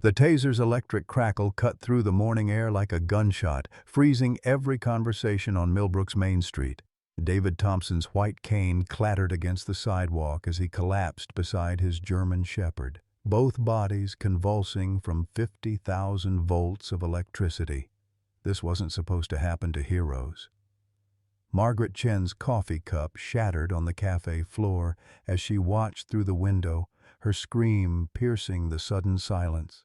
The taser's electric crackle cut through the morning air like a gunshot, freezing every conversation on Millbrook's Main Street. David Thompson's white cane clattered against the sidewalk as he collapsed beside his German shepherd, both bodies convulsing from 50,000 volts of electricity. This wasn't supposed to happen to heroes. Margaret Chen's coffee cup shattered on the cafe floor as she watched through the window, her scream piercing the sudden silence.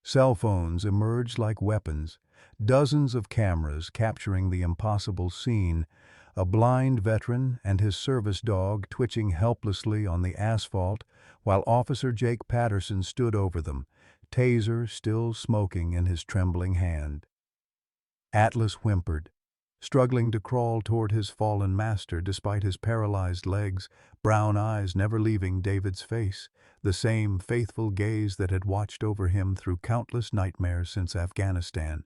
Cell phones emerged like weapons, dozens of cameras capturing the impossible scene, a blind veteran and his service dog twitching helplessly on the asphalt while Officer Jake Patterson stood over them, taser still smoking in his trembling hand. Atlas whimpered, struggling to crawl toward his fallen master despite his paralyzed legs, brown eyes never leaving David's face, the same faithful gaze that had watched over him through countless nightmares since Afghanistan.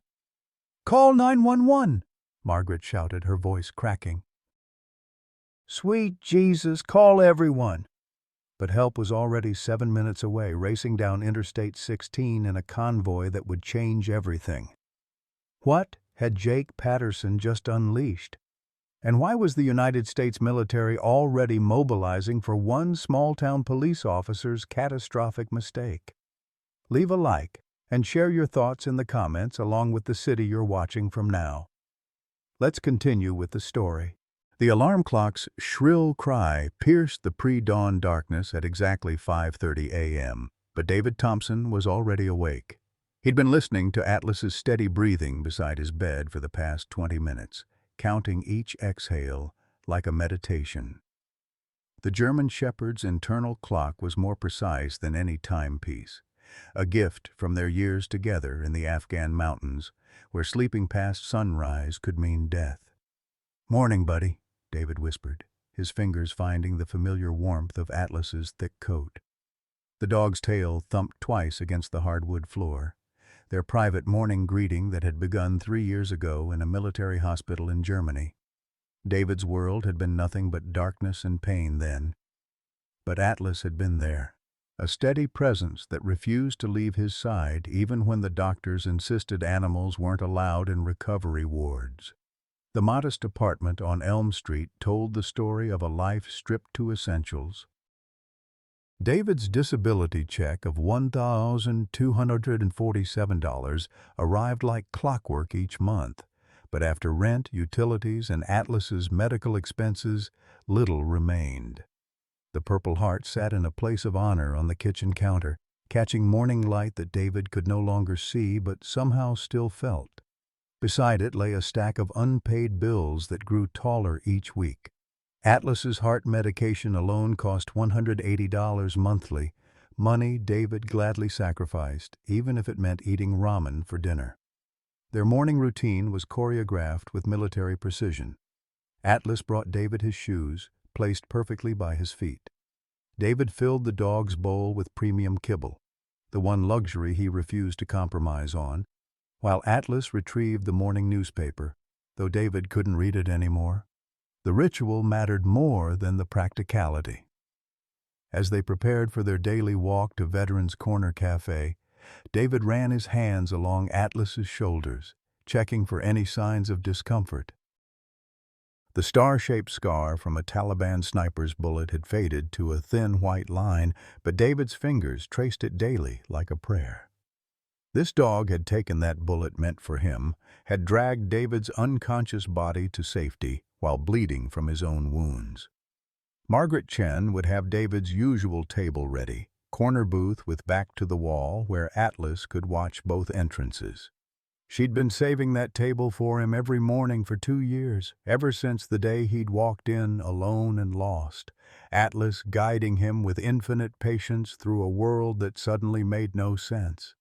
"Call 911!" Margaret shouted, her voice cracking. "Sweet Jesus, call everyone!" But help was already 7 minutes away, racing down Interstate 16 in a convoy that would change everything. What had Jake Patterson just unleashed? And why was the United States military already mobilizing for one small-town police officer's catastrophic mistake? Leave a like and share your thoughts in the comments along with the city you're watching from now. Let's continue with the story. The alarm clock's shrill cry pierced the pre-dawn darkness at exactly 5:30 a.m., but David Thompson was already awake. He'd been listening to Atlas's steady breathing beside his bed for the past 20 minutes, counting each exhale like a meditation. The German shepherd's internal clock was more precise than any timepiece, a gift from their years together in the Afghan mountains, where sleeping past sunrise could mean death. "Morning, buddy," David whispered, his fingers finding the familiar warmth of Atlas's thick coat. The dog's tail thumped twice against the hardwood floor, their private morning greeting that had begun 3 years ago in a military hospital in Germany. David's world had been nothing but darkness and pain then. But Atlas had been there, a steady presence that refused to leave his side even when the doctors insisted animals weren't allowed in recovery wards. The modest apartment on Elm Street told the story of a life stripped to essentials. David's disability check of $1,247 arrived like clockwork each month, but after rent, utilities, and Atlas's medical expenses, little remained. The Purple Heart sat in a place of honor on the kitchen counter, catching morning light that David could no longer see but somehow still felt. Beside it lay a stack of unpaid bills that grew taller each week. Atlas's heart medication alone cost $180 monthly, money David gladly sacrificed, even if it meant eating ramen for dinner. Their morning routine was choreographed with military precision. Atlas brought David his shoes, placed perfectly by his feet. David filled the dog's bowl with premium kibble, the one luxury he refused to compromise on, while Atlas retrieved the morning newspaper, though David couldn't read it anymore. The ritual mattered more than the practicality. As they prepared for their daily walk to Veterans Corner Cafe, David ran his hands along Atlas's shoulders, checking for any signs of discomfort. The star-shaped scar from a Taliban sniper's bullet had faded to a thin white line, but David's fingers traced it daily like a prayer. This dog had taken that bullet meant for him, had dragged David's unconscious body to safety while bleeding from his own wounds. Margaret Chen would have David's usual table ready, corner booth with back to the wall where Atlas could watch both entrances. She'd been saving that table for him every morning for 2 years, ever since the day he'd walked in alone and lost, Atlas guiding him with infinite patience through a world that suddenly made no sense.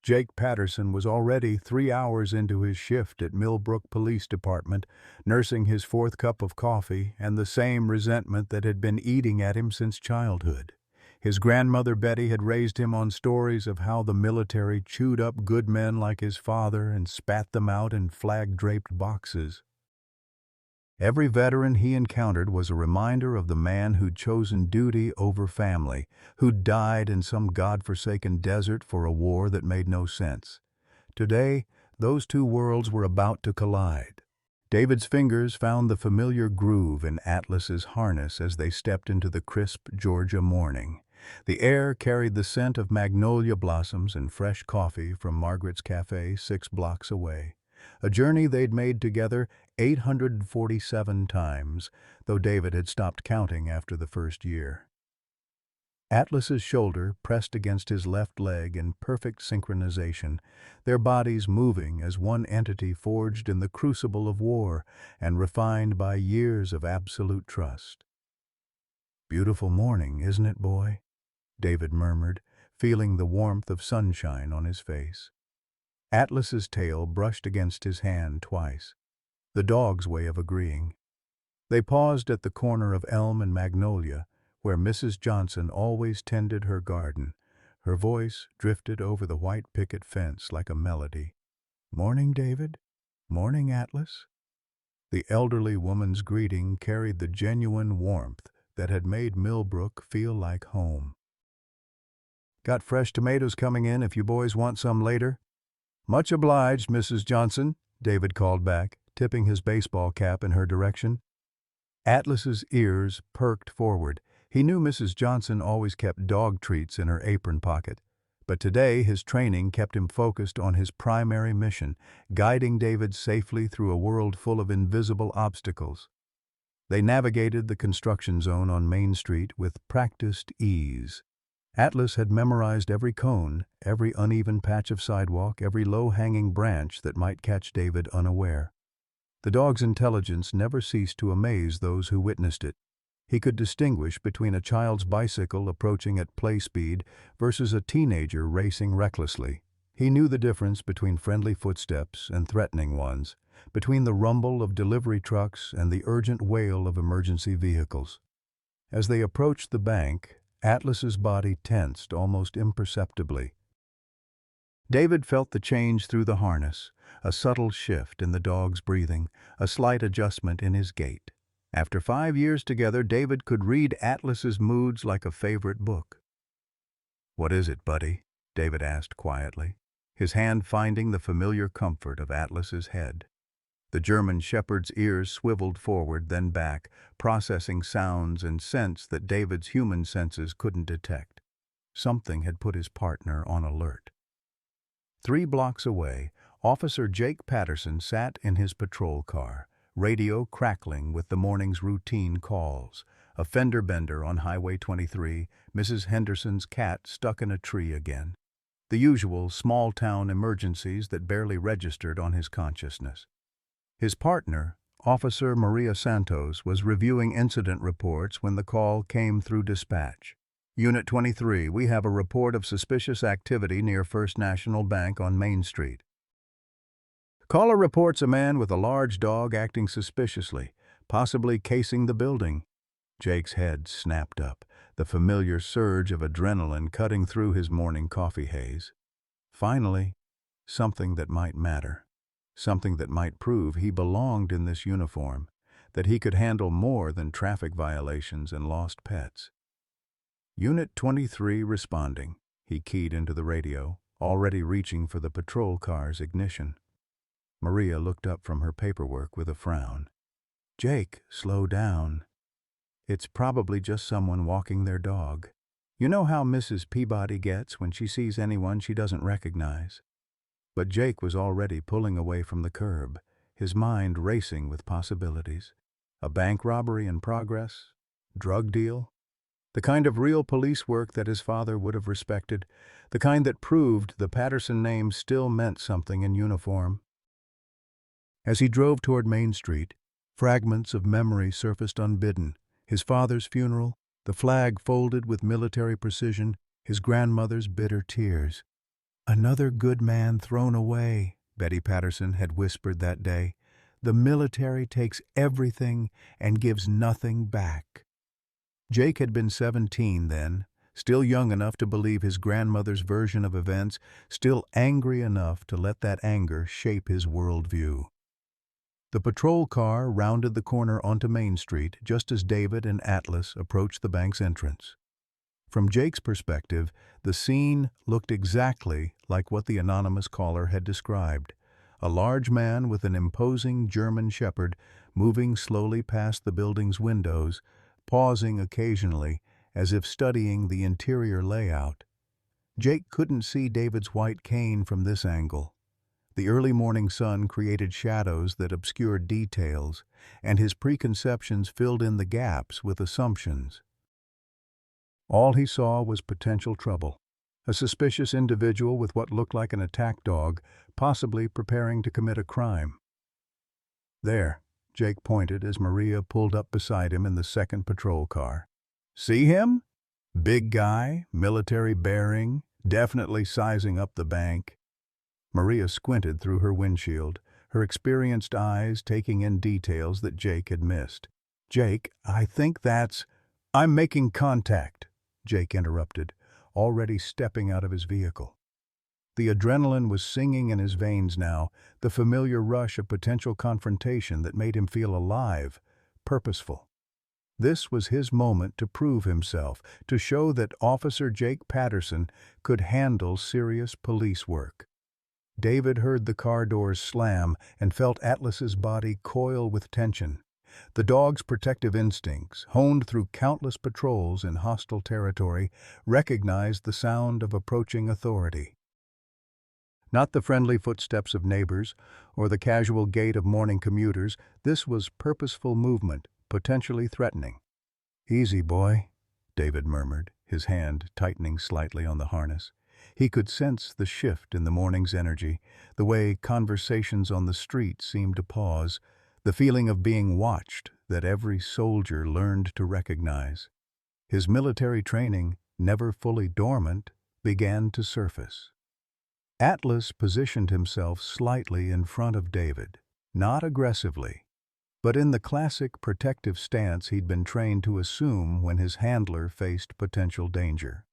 Jake Patterson was already 3 hours into his shift at Millbrook Police Department, nursing his 4th cup of coffee and the same resentment that had been eating at him since childhood. His grandmother Betty had raised him on stories of how the military chewed up good men like his father and spat them out in flag-draped boxes. Every veteran he encountered was a reminder of the man who'd chosen duty over family, who'd died in some godforsaken desert for a war that made no sense. Today, those two worlds were about to collide. David's fingers found the familiar groove in Atlas's harness as they stepped into the crisp Georgia morning. The air carried the scent of magnolia blossoms and fresh coffee from Margaret's Cafe 6 blocks away. A journey they'd made together 847 times, though David had stopped counting after the first year. Atlas's shoulder pressed against his left leg in perfect synchronization, their bodies moving as one entity forged in the crucible of war and refined by years of absolute trust. "Beautiful morning, isn't it, boy?" David murmured, feeling the warmth of sunshine on his face. Atlas's tail brushed against his hand twice, the dog's way of agreeing. They paused at the corner of Elm and Magnolia, where Mrs. Johnson always tended her garden. Her voice drifted over the white picket fence like a melody. "Morning, David. Morning, Atlas." The elderly woman's greeting carried the genuine warmth that had made Millbrook feel like home. "Got fresh tomatoes coming in if you boys want some later." "Much obliged, Mrs. Johnson," David called back, tipping his baseball cap in her direction. Atlas's ears perked forward. He knew Mrs. Johnson always kept dog treats in her apron pocket, but today his training kept him focused on his primary mission, guiding David safely through a world full of invisible obstacles. They navigated the construction zone on Main Street with practiced ease. Atlas had memorized every cone, every uneven patch of sidewalk, every low-hanging branch that might catch David unaware. The dog's intelligence never ceased to amaze those who witnessed it. He could distinguish between a child's bicycle approaching at play speed versus a teenager racing recklessly. He knew the difference between friendly footsteps and threatening ones, between the rumble of delivery trucks and the urgent wail of emergency vehicles. As they approached the bank, Atlas's body tensed almost imperceptibly. David felt the change through the harness, a subtle shift in the dog's breathing, a slight adjustment in his gait. After 5 years together, David could read Atlas's moods like a favorite book. "What is it, buddy?" David asked quietly, his hand finding the familiar comfort of Atlas's head. The German shepherd's ears swiveled forward, then back, processing sounds and scents that David's human senses couldn't detect. Something had put his partner on alert. 3 blocks away, Officer Jake Patterson sat in his patrol car, radio crackling with the morning's routine calls. A fender bender on Highway 23, Mrs. Henderson's cat stuck in a tree again. The usual small-town emergencies that barely registered on his consciousness. His partner, Officer Maria Santos, was reviewing incident reports when the call came through dispatch. "Unit 23, we have a report of suspicious activity near First National Bank on Main Street." "Caller reports a man with a large dog acting suspiciously, possibly casing the building." Jake's head snapped up, the familiar surge of adrenaline cutting through his morning coffee haze. Finally, something that might matter. Something that might prove he belonged in this uniform, that he could handle more than traffic violations and lost pets. "Unit 23 responding," he keyed into the radio, already reaching for the patrol car's ignition. Maria looked up from her paperwork with a frown. "Jake, slow down. It's probably just someone walking their dog. You know how Mrs. Peabody gets when she sees anyone she doesn't recognize." But Jake was already pulling away from the curb, his mind racing with possibilities. A bank robbery in progress? Drug deal? The kind of real police work that his father would have respected, the kind that proved the Patterson name still meant something in uniform. As he drove toward Main Street, fragments of memory surfaced unbidden. His father's funeral, the flag folded with military precision, his grandmother's bitter tears. "Another good man thrown away," Betty Patterson had whispered that day. "The military takes everything and gives nothing back." Jake had been 17 then, still young enough to believe his grandmother's version of events, still angry enough to let that anger shape his worldview. The patrol car rounded the corner onto Main Street just as David and Atlas approached the bank's entrance. From Jake's perspective, the scene looked exactly like what the anonymous caller had described. A large man with an imposing German shepherd moving slowly past the building's windows, pausing occasionally as if studying the interior layout. Jake couldn't see David's white cane from this angle. The early morning sun created shadows that obscured details, and his preconceptions filled in the gaps with assumptions. All he saw was potential trouble. A suspicious individual with what looked like an attack dog, possibly preparing to commit a crime. There, Jake pointed as Maria pulled up beside him in the second patrol car. See him? Big guy, military bearing, definitely sizing up the bank. Maria squinted through her windshield, her experienced eyes taking in details that Jake had missed. Jake, I think that's... I'm making contact, Jake interrupted, already stepping out of his vehicle. The adrenaline was singing in his veins now, the familiar rush of potential confrontation that made him feel alive, purposeful. This was his moment to prove himself, to show that Officer Jake Patterson could handle serious police work. David heard the car doors slam and felt Atlas's body coil with tension. The dog's protective instincts, honed through countless patrols in hostile territory, recognized the sound of approaching authority. Not the friendly footsteps of neighbors or the casual gait of morning commuters, this was purposeful movement, potentially threatening. "Easy, boy," David murmured, his hand tightening slightly on the harness. He could sense the shift in the morning's energy, the way conversations on the street seemed to pause, the feeling of being watched that every soldier learned to recognize. His military training, never fully dormant, began to surface. Atlas positioned himself slightly in front of David, not aggressively, but in the classic protective stance he'd been trained to assume when his handler faced potential danger.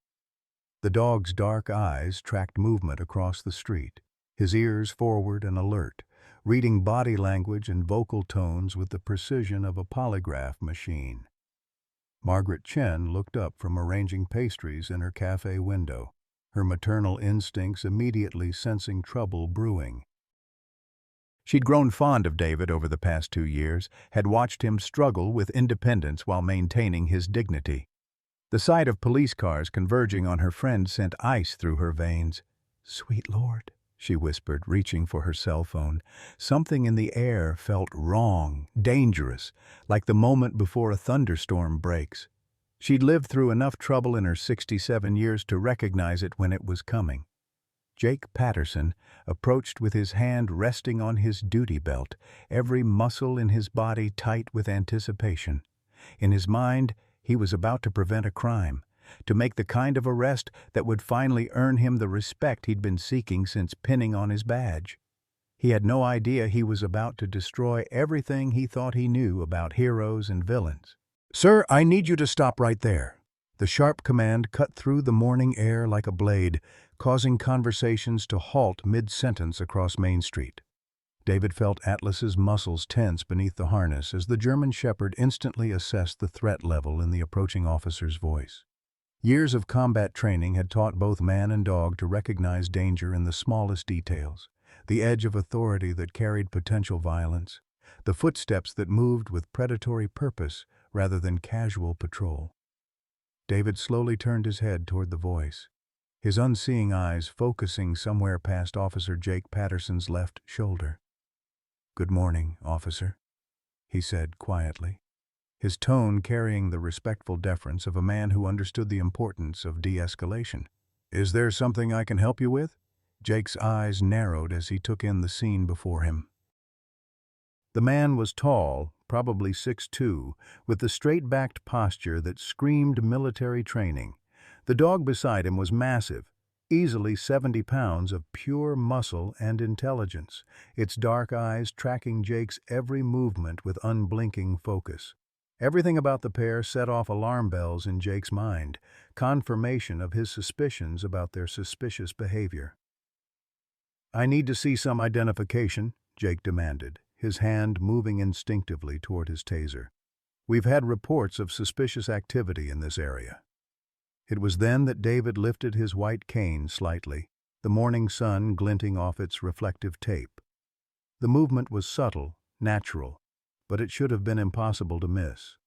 The dog's dark eyes tracked movement across the street, his ears forward and alert, reading body language and vocal tones with the precision of a polygraph machine. Margaret Chen looked up from arranging pastries in her cafe window, her maternal instincts immediately sensing trouble brewing. She'd grown fond of David over the past 2 years, had watched him struggle with independence while maintaining his dignity. The sight of police cars converging on her friend sent ice through her veins. "Sweet Lord," she whispered, reaching for her cell phone. Something in the air felt wrong, dangerous, like the moment before a thunderstorm breaks. She'd lived through enough trouble in her 67 years to recognize it when it was coming. Jake Patterson approached with his hand resting on his duty belt, every muscle in his body tight with anticipation. In his mind, he was about to prevent a crime, to make the kind of arrest that would finally earn him the respect he'd been seeking since pinning on his badge. He had no idea he was about to destroy everything he thought he knew about heroes and villains. "Sir, I need you to stop right there." The sharp command cut through the morning air like a blade, causing conversations to halt mid-sentence across Main Street. David felt Atlas's muscles tense beneath the harness as the German shepherd instantly assessed the threat level in the approaching officer's voice. Years of combat training had taught both man and dog to recognize danger in the smallest details, the edge of authority that carried potential violence, the footsteps that moved with predatory purpose rather than casual patrol. David slowly turned his head toward the voice, his unseeing eyes focusing somewhere past Officer Jake Patterson's left shoulder. "Good morning, officer," he said quietly, his tone carrying the respectful deference of a man who understood the importance of de-escalation. "Is there something I can help you with?" Jake's eyes narrowed as he took in the scene before him. The man was tall, probably 6'2", with the straight-backed posture that screamed military training. The dog beside him was massive, easily 70 pounds of pure muscle and intelligence, its dark eyes tracking Jake's every movement with unblinking focus. Everything about the pair set off alarm bells in Jake's mind, confirmation of his suspicions about their suspicious behavior. "I need to see some identification," Jake demanded, his hand moving instinctively toward his taser. "We've had reports of suspicious activity in this area." It was then that David lifted his white cane slightly, the morning sun glinting off its reflective tape. The movement was subtle, natural, but it should have been impossible to miss.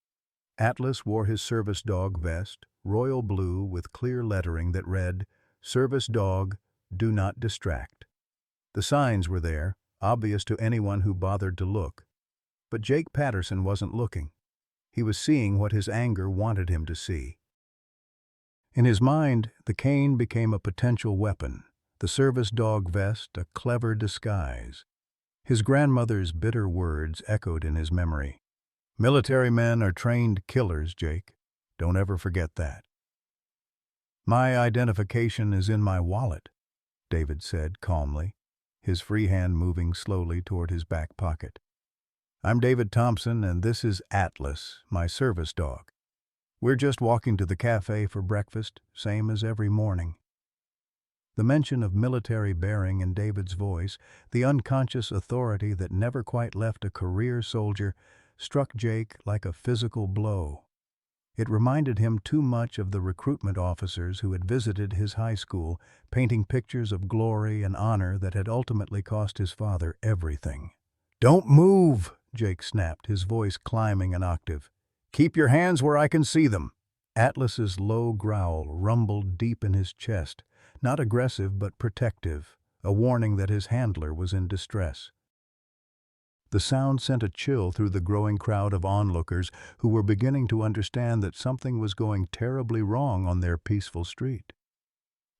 Atlas wore his service dog vest, royal blue with clear lettering that read, "Service Dog, Do Not Distract." The signs were there, obvious to anyone who bothered to look. But Jake Patterson wasn't looking. He was seeing what his anger wanted him to see. In his mind, the cane became a potential weapon, the service dog vest a clever disguise. His grandmother's bitter words echoed in his memory. "Military men are trained killers, Jake. Don't ever forget that." "My identification is in my wallet," David said calmly, his free hand moving slowly toward his back pocket. "I'm David Thompson, and this is Atlas, my service dog. We're just walking to the cafe for breakfast, same as every morning." The mention of military bearing in David's voice, the unconscious authority that never quite left a career soldier, struck Jake like a physical blow. It reminded him too much of the recruitment officers who had visited his high school, painting pictures of glory and honor that had ultimately cost his father everything. "Don't move," Jake snapped, his voice climbing an octave. "Keep your hands where I can see them." Atlas's low growl rumbled deep in his chest, not aggressive but protective, a warning that his handler was in distress. The sound sent a chill through the growing crowd of onlookers who were beginning to understand that something was going terribly wrong on their peaceful street.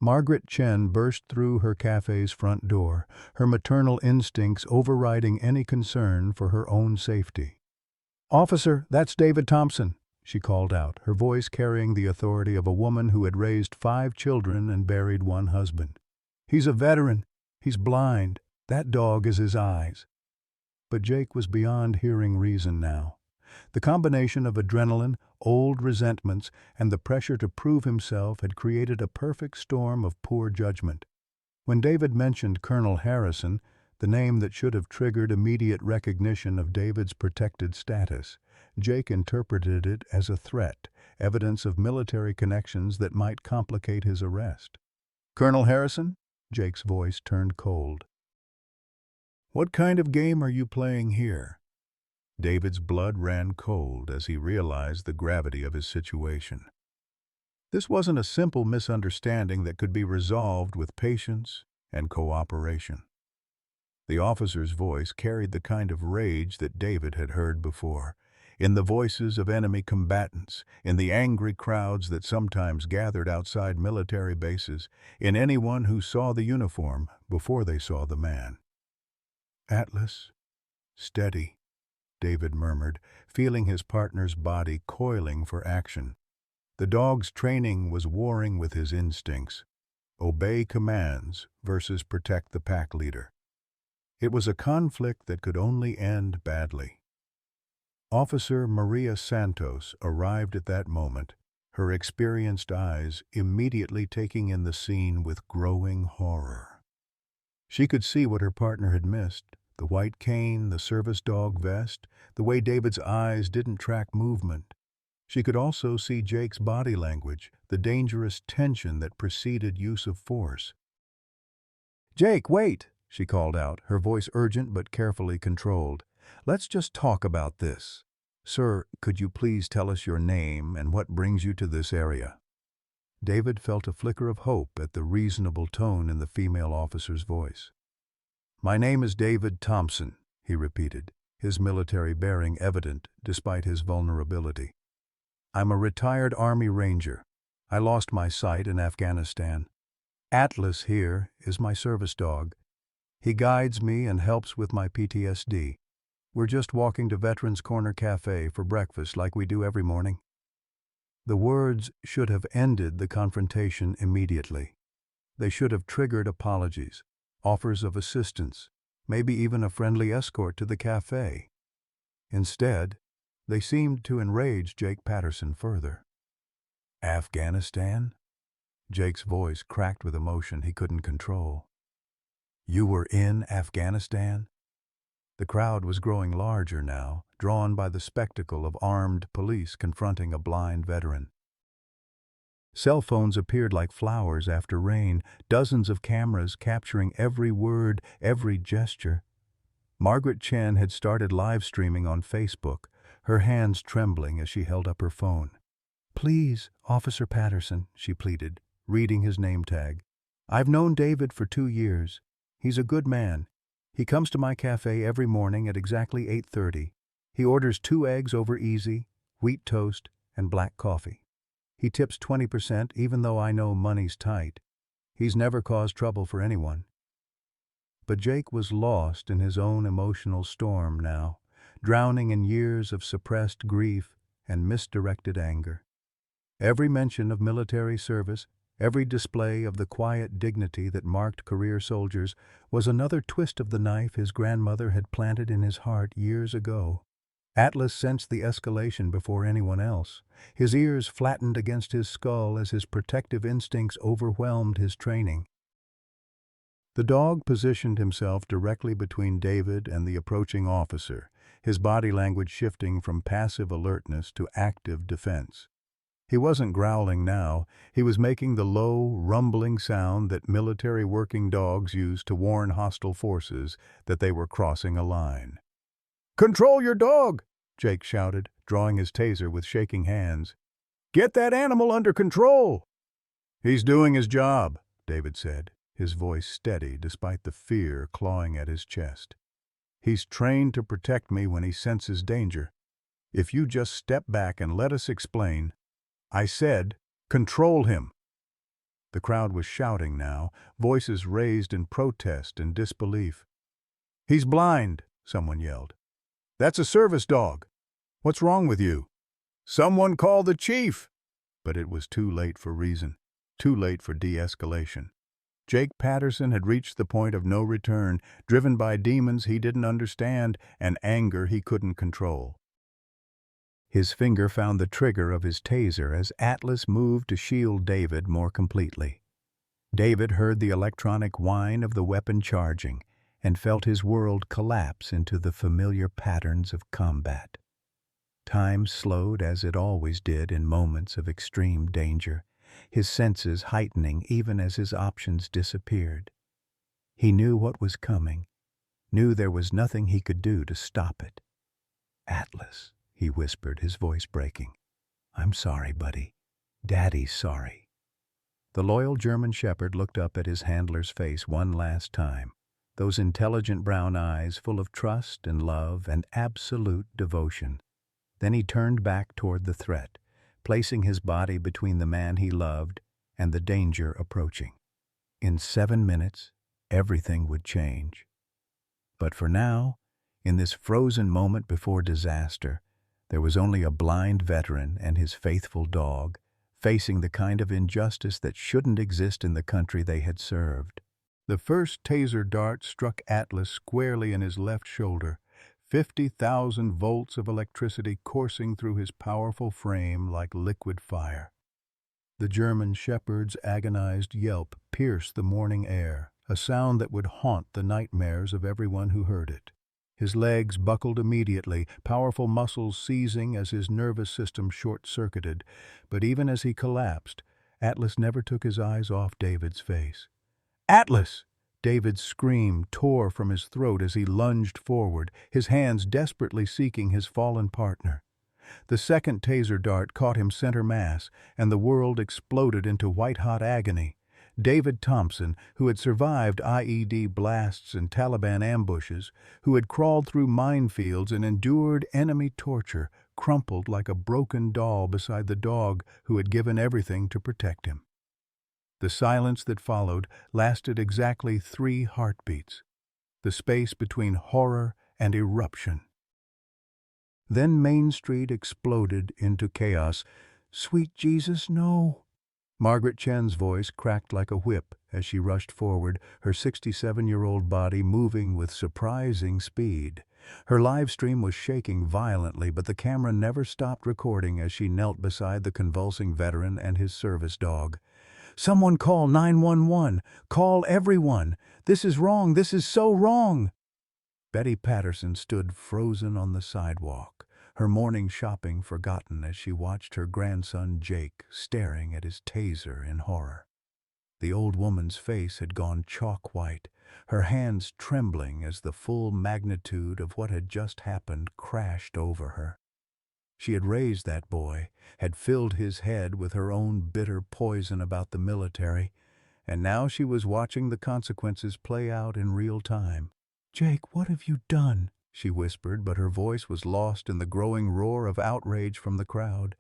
Margaret Chen burst through her cafe's front door, her maternal instincts overriding any concern for her own safety. "Officer, that's David Thompson," she called out, her voice carrying the authority of a woman who had raised 5 children and buried 1 husband. "He's a veteran. He's blind. That dog is his eyes." But Jake was beyond hearing reason now. The combination of adrenaline, old resentments, and the pressure to prove himself had created a perfect storm of poor judgment. When David mentioned Colonel Harrison, the name that should have triggered immediate recognition of David's protected status, Jake interpreted it as a threat, evidence of military connections that might complicate his arrest. "Colonel Harrison?" Jake's voice turned cold. "What kind of game are you playing here?" David's blood ran cold as he realized the gravity of his situation. This wasn't a simple misunderstanding that could be resolved with patience and cooperation. The officer's voice carried the kind of rage that David had heard before, in the voices of enemy combatants, in the angry crowds that sometimes gathered outside military bases, in anyone who saw the uniform before they saw the man. "Atlas, steady," David murmured, feeling his partner's body coiling for action. The dog's training was warring with his instincts. Obey commands versus protect the pack leader. It was a conflict that could only end badly. Officer Maria Santos arrived at that moment, her experienced eyes immediately taking in the scene with growing horror. She could see what her partner had missed, the white cane, the service dog vest, the way David's eyes didn't track movement. She could also see Jake's body language, the dangerous tension that preceded use of force. "Jake, wait!" she called out, her voice urgent but carefully controlled. "Let's just talk about this. Sir, could you please tell us your name and what brings you to this area?" David felt a flicker of hope at the reasonable tone in the female officer's voice. "My name is David Thompson," he repeated, his military bearing evident despite his vulnerability. "I'm a retired Army Ranger. I lost my sight in Afghanistan. Atlas here is my service dog. He guides me and helps with my PTSD. We're just walking to Veterans Corner Cafe for breakfast like we do every morning." The words should have ended the confrontation immediately. They should have triggered apologies, offers of assistance, maybe even a friendly escort to the cafe. Instead, they seemed to enrage Jake Patterson further. "Afghanistan?" Jake's voice cracked with emotion he couldn't control. "You were in Afghanistan?" The crowd was growing larger now, drawn by the spectacle of armed police confronting a blind veteran. Cell phones appeared like flowers after rain, dozens of cameras capturing every word, every gesture. Margaret Chen had started live streaming on Facebook, her hands trembling as she held up her phone. "Please, Officer Patterson," she pleaded, reading his name tag. "I've known David for 2 years. He's a good man. He comes to my cafe every morning at exactly 8:30. He orders 2 eggs over easy, wheat toast, and black coffee. He tips 20% even though I know money's tight. He's never caused trouble for anyone." But Jake was lost in his own emotional storm now, drowning in years of suppressed grief and misdirected anger. Every mention of military service, every display of the quiet dignity that marked career soldiers, was another twist of the knife his grandmother had planted in his heart years ago. Atlas sensed the escalation before anyone else. His ears flattened against his skull as his protective instincts overwhelmed his training. The dog positioned himself directly between David and the approaching officer, his body language shifting from passive alertness to active defense. He wasn't growling now. He was making the low, rumbling sound that military working dogs use to warn hostile forces that they were crossing a line. "Control your dog!" Jake shouted, drawing his taser with shaking hands. "Get that animal under control!" "He's doing his job," David said, his voice steady despite the fear clawing at his chest. "He's trained to protect me when he senses danger. If you just step back and let us explain." "I said, control him!" The crowd was shouting now, voices raised in protest and disbelief. "He's blind," someone yelled. "That's a service dog. What's wrong with you?" "Someone call the chief!" But it was too late for reason, too late for de-escalation. Jake Patterson had reached the point of no return, driven by demons he didn't understand and anger he couldn't control. His finger found the trigger of his taser as Atlas moved to shield David more completely. David heard the electronic whine of the weapon charging and felt his world collapse into the familiar patterns of combat. Time slowed as it always did in moments of extreme danger, his senses heightening even as his options disappeared. He knew what was coming, knew there was nothing he could do to stop it. "Atlas," he whispered, his voice breaking. "I'm sorry, buddy. Daddy's sorry." The loyal German shepherd looked up at his handler's face one last time, those intelligent brown eyes full of trust and love and absolute devotion. Then he turned back toward the threat, placing his body between the man he loved and the danger approaching. In 7 minutes, everything would change. But for now, in this frozen moment before disaster, there was only a blind veteran and his faithful dog, facing the kind of injustice that shouldn't exist in the country they had served. The first taser dart struck Atlas squarely in his left shoulder, 50,000 volts of electricity coursing through his powerful frame like liquid fire. The German shepherd's agonized yelp pierced the morning air, a sound that would haunt the nightmares of everyone who heard it. His legs buckled immediately, powerful muscles seizing as his nervous system short-circuited. But even as he collapsed, Atlas never took his eyes off David's face. "Atlas!" David's scream tore from his throat as he lunged forward, his hands desperately seeking his fallen partner. The second taser dart caught him center mass, and the world exploded into white-hot agony. David Thompson, who had survived IED blasts and Taliban ambushes, who had crawled through minefields and endured enemy torture, crumpled like a broken doll beside the dog who had given everything to protect him. The silence that followed lasted exactly 3 heartbeats, the space between horror and eruption. Then Main Street exploded into chaos. "Sweet Jesus, no!" Margaret Chen's voice cracked like a whip as she rushed forward, her 67-year-old body moving with surprising speed. Her live stream was shaking violently, but the camera never stopped recording as she knelt beside the convulsing veteran and his service dog. "Someone call 911! Call everyone! This is wrong! This is so wrong!" Betty Patterson stood frozen on the sidewalk, her morning shopping forgotten as she watched her grandson Jake staring at his taser in horror. The old woman's face had gone chalk white, her hands trembling as the full magnitude of what had just happened crashed over her. She had raised that boy, had filled his head with her own bitter poison about the military, and now she was watching the consequences play out in real time. "Jake, what have you done?" she whispered, but her voice was lost in the growing roar of outrage from the crowd.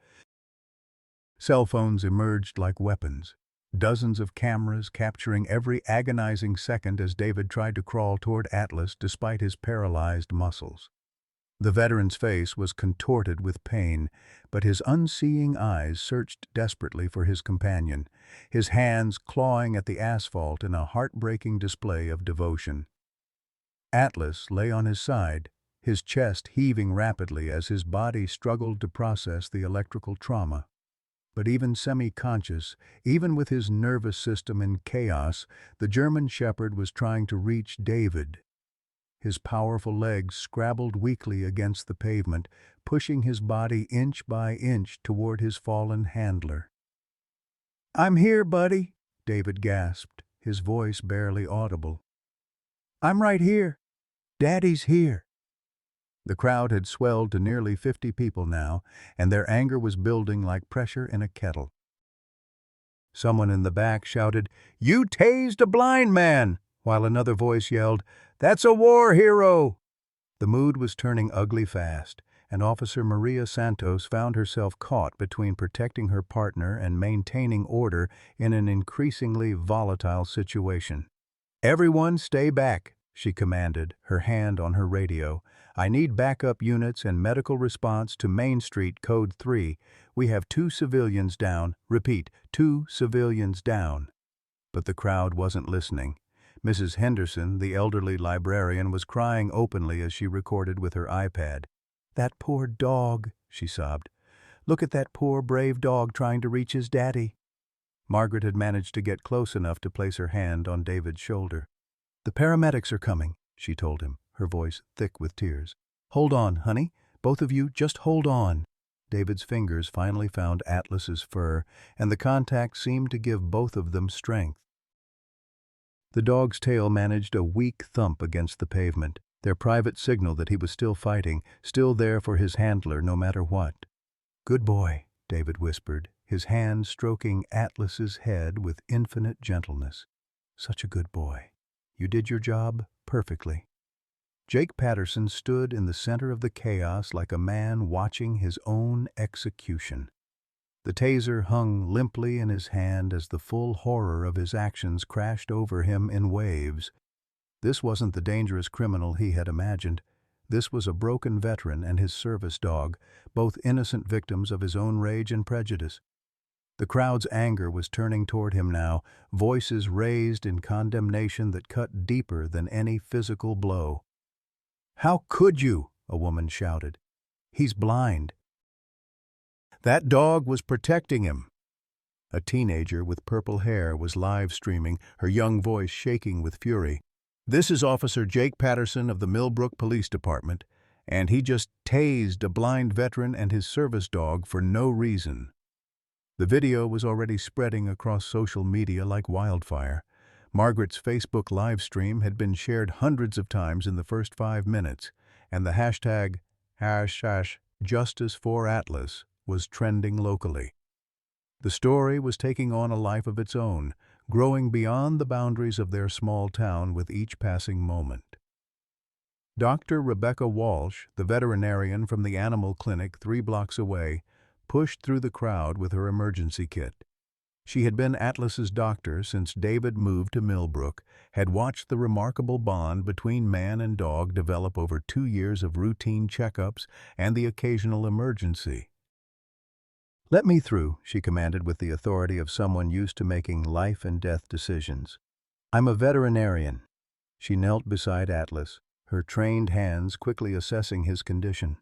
Cell phones emerged like weapons, dozens of cameras capturing every agonizing second as David tried to crawl toward Atlas despite his paralyzed muscles. The veteran's face was contorted with pain, but his unseeing eyes searched desperately for his companion, his hands clawing at the asphalt in a heartbreaking display of devotion. Atlas lay on his side, his chest heaving rapidly as his body struggled to process the electrical trauma. But even semi-conscious, even with his nervous system in chaos, the German shepherd was trying to reach David. His powerful legs scrabbled weakly against the pavement, pushing his body inch by inch toward his fallen handler. "I'm here, buddy," David gasped, his voice barely audible. "I'm right here. Daddy's here." The crowd had swelled to nearly 50 people now, and their anger was building like pressure in a kettle. Someone in the back shouted, "You tased a blind man!" while another voice yelled, "That's a war hero!" The mood was turning ugly fast, and Officer Maria Santos found herself caught between protecting her partner and maintaining order in an increasingly volatile situation. "Everyone stay back," she commanded, her hand on her radio. "I need backup units and medical response to Main Street Code 3. We have 2 civilians down. Repeat, 2 civilians down." But the crowd wasn't listening. Mrs. Henderson, the elderly librarian, was crying openly as she recorded with her iPad. "That poor dog," she sobbed. "Look at that poor, brave dog trying to reach his daddy." Margaret had managed to get close enough to place her hand on David's shoulder. "The paramedics are coming," she told him, her voice thick with tears. "Hold on, honey. Both of you, just hold on." David's fingers finally found Atlas's fur, and the contact seemed to give both of them strength. The dog's tail managed a weak thump against the pavement, their private signal that he was still fighting, still there for his handler no matter what. "Good boy," David whispered, his hand stroking Atlas's head with infinite gentleness. "Such a good boy. You did your job perfectly." Jake Patterson stood in the center of the chaos like a man watching his own execution. The taser hung limply in his hand as the full horror of his actions crashed over him in waves. This wasn't the dangerous criminal he had imagined. This was a broken veteran and his service dog, both innocent victims of his own rage and prejudice. The crowd's anger was turning toward him now, voices raised in condemnation that cut deeper than any physical blow. "How could you?" a woman shouted. "He's blind." "That dog was protecting him." A teenager with purple hair was live streaming, her young voice shaking with fury. "This is Officer Jake Patterson of the Millbrook Police Department, and he just tased a blind veteran and his service dog for no reason." The video was already spreading across social media like wildfire. Margaret's Facebook live stream had been shared hundreds of times in the first 5 minutes, and the hashtag #JusticeForAtlas was trending locally. The story was taking on a life of its own, growing beyond the boundaries of their small town with each passing moment. Dr. Rebecca Walsh, the veterinarian from the animal clinic 3 blocks away, pushed through the crowd with her emergency kit. She had been Atlas's doctor since David moved to Millbrook, had watched the remarkable bond between man and dog develop over 2 years of routine checkups and the occasional emergency. "Let me through," she commanded with the authority of someone used to making life and death decisions. "I'm a veterinarian." She knelt beside Atlas, her trained hands quickly assessing his condition.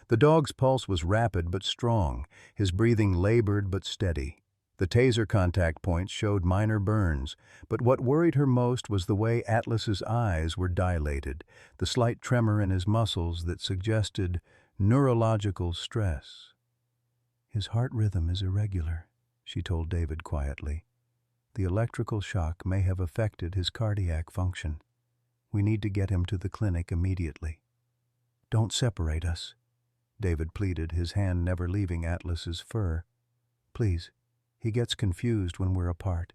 The dog's pulse was rapid but strong, his breathing labored but steady. The taser contact points showed minor burns, but what worried her most was the way Atlas's eyes were dilated, the slight tremor in his muscles that suggested neurological stress. "His heart rhythm is irregular," she told David quietly. "The electrical shock may have affected his cardiac function. We need to get him to the clinic immediately." "Don't separate us," David pleaded, his hand never leaving Atlas's fur. "Please. He gets confused when we're apart.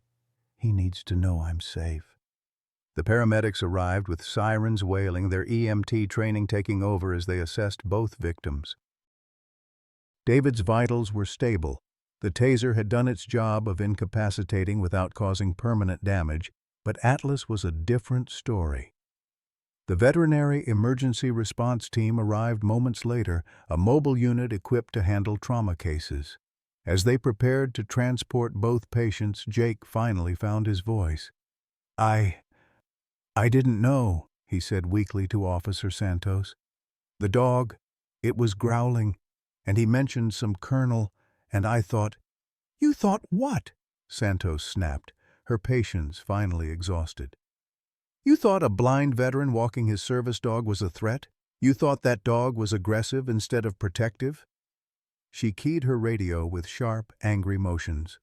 He needs to know I'm safe." The paramedics arrived with sirens wailing, their EMT training taking over as they assessed both victims. David's vitals were stable. The taser had done its job of incapacitating without causing permanent damage, but Atlas was a different story. The veterinary emergency response team arrived moments later, a mobile unit equipped to handle trauma cases. As they prepared to transport both patients, Jake finally found his voice. I didn't know," he said weakly to Officer Santos. "The dog, it was growling, and he mentioned some colonel, and I thought—" "You thought what?" Santos snapped, her patience finally exhausted. "You thought a blind veteran walking his service dog was a threat? You thought that dog was aggressive instead of protective?" She keyed her radio with sharp, angry motions.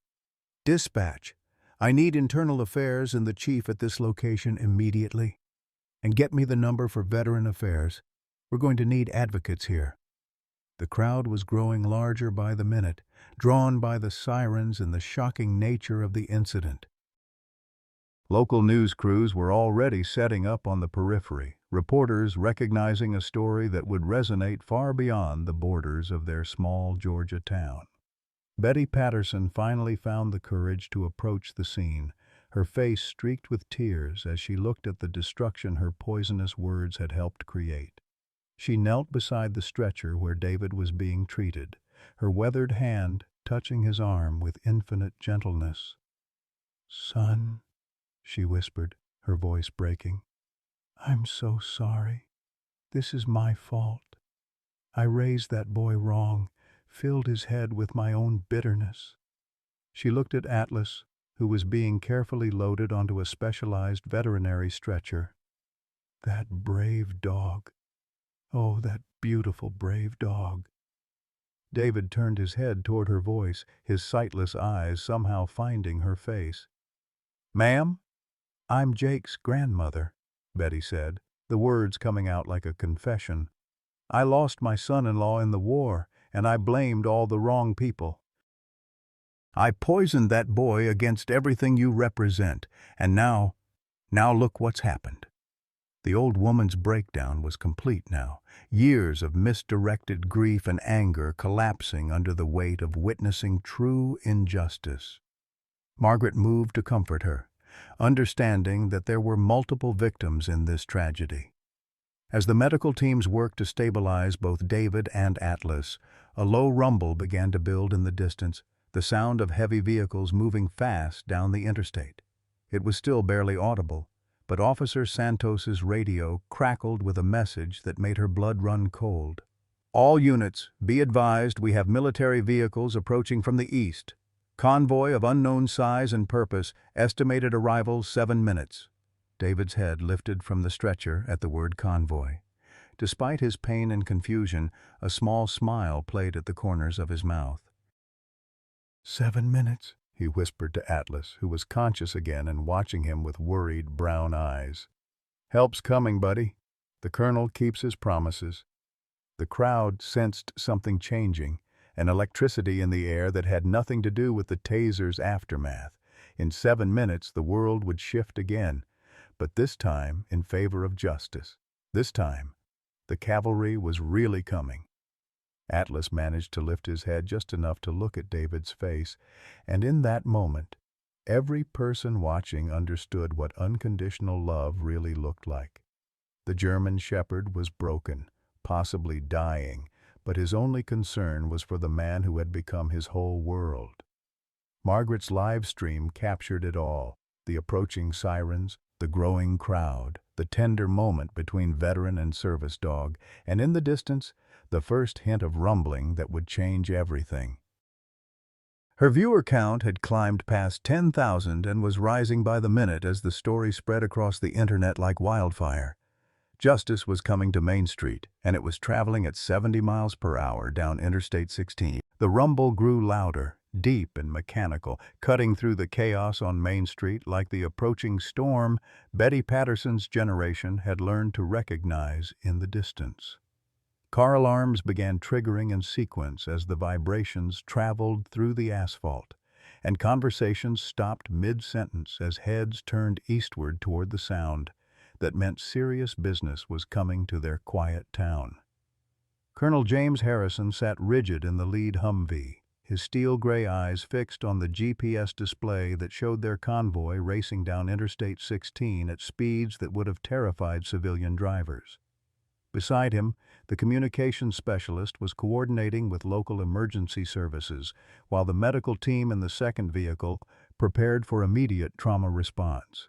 "Dispatch, I need internal affairs and the chief at this location immediately. And get me the number for veteran affairs. We're going to need advocates here." The crowd was growing larger by the minute, drawn by the sirens and the shocking nature of the incident. Local news crews were already setting up on the periphery, reporters recognizing a story that would resonate far beyond the borders of their small Georgia town. Betty Patterson finally found the courage to approach the scene, her face streaked with tears as she looked at the destruction her poisonous words had helped create. She knelt beside the stretcher where David was being treated, her weathered hand touching his arm with infinite gentleness. "Son," she whispered, her voice breaking, "I'm so sorry. This is my fault. I raised that boy wrong, filled his head with my own bitterness." She looked at Atlas, who was being carefully loaded onto a specialized veterinary stretcher. "That brave dog. Oh, that beautiful, brave dog." David turned his head toward her voice, his sightless eyes somehow finding her face. "Ma'am?" "I'm Jake's grandmother," Betty said, the words coming out like a confession. "I lost my son-in-law in the war, and I blamed all the wrong people. I poisoned that boy against everything you represent, and now look what's happened." The old woman's breakdown was complete now, years of misdirected grief and anger collapsing under the weight of witnessing true injustice. Margaret moved to comfort her, understanding that there were multiple victims in this tragedy. As the medical teams worked to stabilize both David and Atlas, a low rumble began to build in the distance, the sound of heavy vehicles moving fast down the interstate. It was still barely audible, but Officer Santos's radio crackled with a message that made her blood run cold. "All units, be advised we have military vehicles approaching from the east. Convoy of unknown size and purpose, estimated arrival 7 minutes." David's head lifted from the stretcher at the word convoy. Despite his pain and confusion, a small smile played at the corners of his mouth. 7 minutes, he whispered to Atlas, who was conscious again and watching him with worried brown eyes. "Help's coming, buddy. The colonel keeps his promises." The crowd sensed something changing, an electricity in the air that had nothing to do with the taser's aftermath. In 7 minutes, the world would shift again, but this time in favor of justice. This time, the cavalry was really coming. Atlas managed to lift his head just enough to look at David's face, and in that moment, every person watching understood what unconditional love really looked like. The German shepherd was broken, possibly dying, but his only concern was for the man who had become his whole world. Margaret's live stream captured it all: the approaching sirens, the growing crowd, the tender moment between veteran and service dog, and in the distance, the first hint of rumbling that would change everything. Her viewer count had climbed past 10,000 and was rising by the minute as the story spread across the internet like wildfire. Justice was coming to Main Street, and it was traveling at 70 miles per hour down Interstate 16. The rumble grew louder, deep and mechanical, cutting through the chaos on Main Street like the approaching storm Betty Patterson's generation had learned to recognize in the distance. Car alarms began triggering in sequence as the vibrations traveled through the asphalt, and conversations stopped mid-sentence as heads turned eastward toward the sound that meant serious business was coming to their quiet town. Colonel James Harrison sat rigid in the lead Humvee, his steel-gray eyes fixed on the GPS display that showed their convoy racing down Interstate 16 at speeds that would have terrified civilian drivers. Beside him, the communications specialist was coordinating with local emergency services, while the medical team in the second vehicle prepared for immediate trauma response.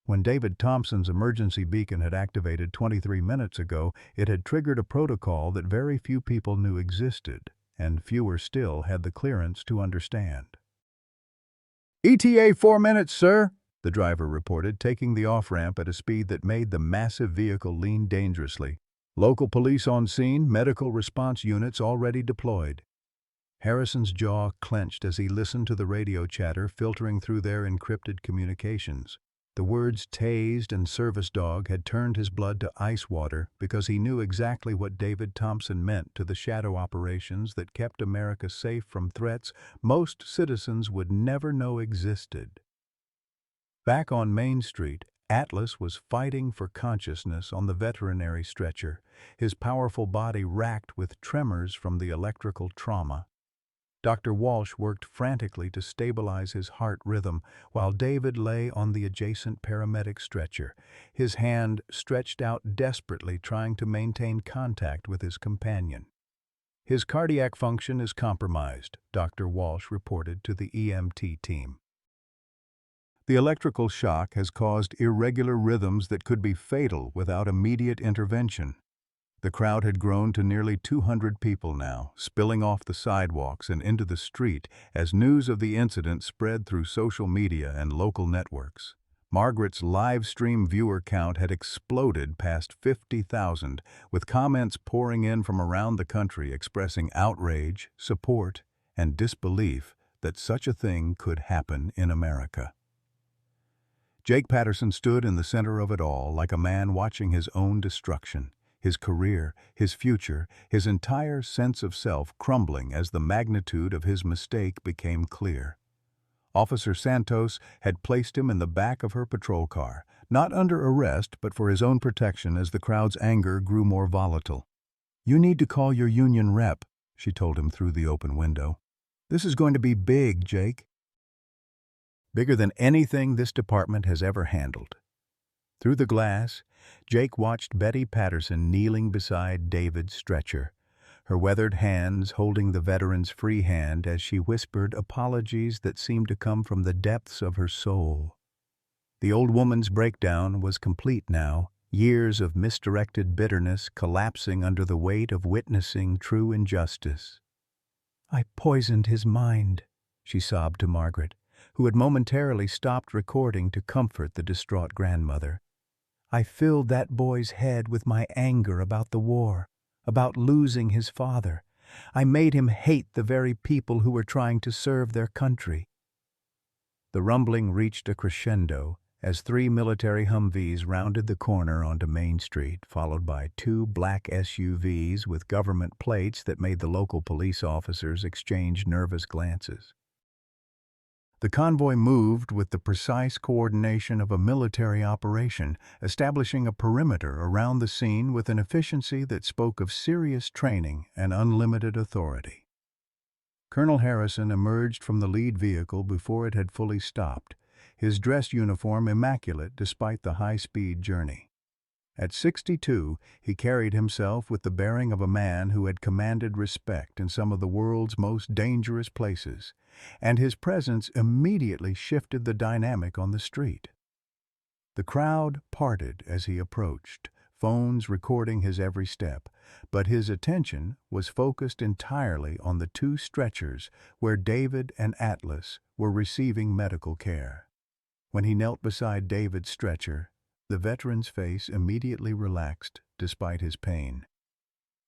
When David Thompson's emergency beacon had activated 23 minutes ago, it had triggered a protocol that very few people knew existed, and fewer still had the clearance to understand. "ETA 4 minutes, sir," the driver reported, taking the off-ramp at a speed that made the massive vehicle lean dangerously. "Local police on scene, medical response units already deployed." Harrison's jaw clenched as he listened to the radio chatter filtering through their encrypted communications. The words tased and service dog had turned his blood to ice water because he knew exactly what David Thompson meant to the shadow operations that kept America safe from threats most citizens would never know existed. Back on Main Street, Atlas was fighting for consciousness on the veterinary stretcher, his powerful body racked with tremors from the electrical trauma. Dr. Walsh worked frantically to stabilize his heart rhythm while David lay on the adjacent paramedic stretcher, his hand stretched out desperately trying to maintain contact with his companion. "His cardiac function is compromised," Dr. Walsh reported to the EMT team. "The electrical shock has caused irregular rhythms that could be fatal without immediate intervention." The crowd had grown to nearly 200 people now, spilling off the sidewalks and into the street as news of the incident spread through social media and local networks. Margaret's live stream viewer count had exploded past 50,000, with comments pouring in from around the country expressing outrage, support, and disbelief that such a thing could happen in America. Jake Patterson stood in the center of it all like a man watching his own destruction. His career, his future, his entire sense of self crumbling as the magnitude of his mistake became clear. Officer Santos had placed him in the back of her patrol car, not under arrest but for his own protection as the crowd's anger grew more volatile. "You need to call your union rep," she told him through the open window. "This is going to be big, Jake." Bigger than anything this department has ever handled. Through the glass, Jake watched Betty Patterson kneeling beside David's stretcher, her weathered hands holding the veteran's free hand as she whispered apologies that seemed to come from the depths of her soul. The old woman's breakdown was complete now, years of misdirected bitterness collapsing under the weight of witnessing true injustice. "I poisoned his mind," she sobbed to Margaret, who had momentarily stopped recording to comfort the distraught grandmother. "I filled that boy's head with my anger about the war, about losing his father. I made him hate the very people who were trying to serve their country." The rumbling reached a crescendo as 3 military Humvees rounded the corner onto Main Street, followed by 2 black SUVs with government plates that made the local police officers exchange nervous glances. The convoy moved with the precise coordination of a military operation, establishing a perimeter around the scene with an efficiency that spoke of serious training and unlimited authority. Colonel Harrison emerged from the lead vehicle before it had fully stopped, his dress uniform immaculate despite the high-speed journey. At 62, he carried himself with the bearing of a man who had commanded respect in some of the world's most dangerous places, and his presence immediately shifted the dynamic on the street. The crowd parted as he approached, phones recording his every step, but his attention was focused entirely on the two stretchers where David and Atlas were receiving medical care. When he knelt beside David's stretcher, the veteran's face immediately relaxed despite his pain.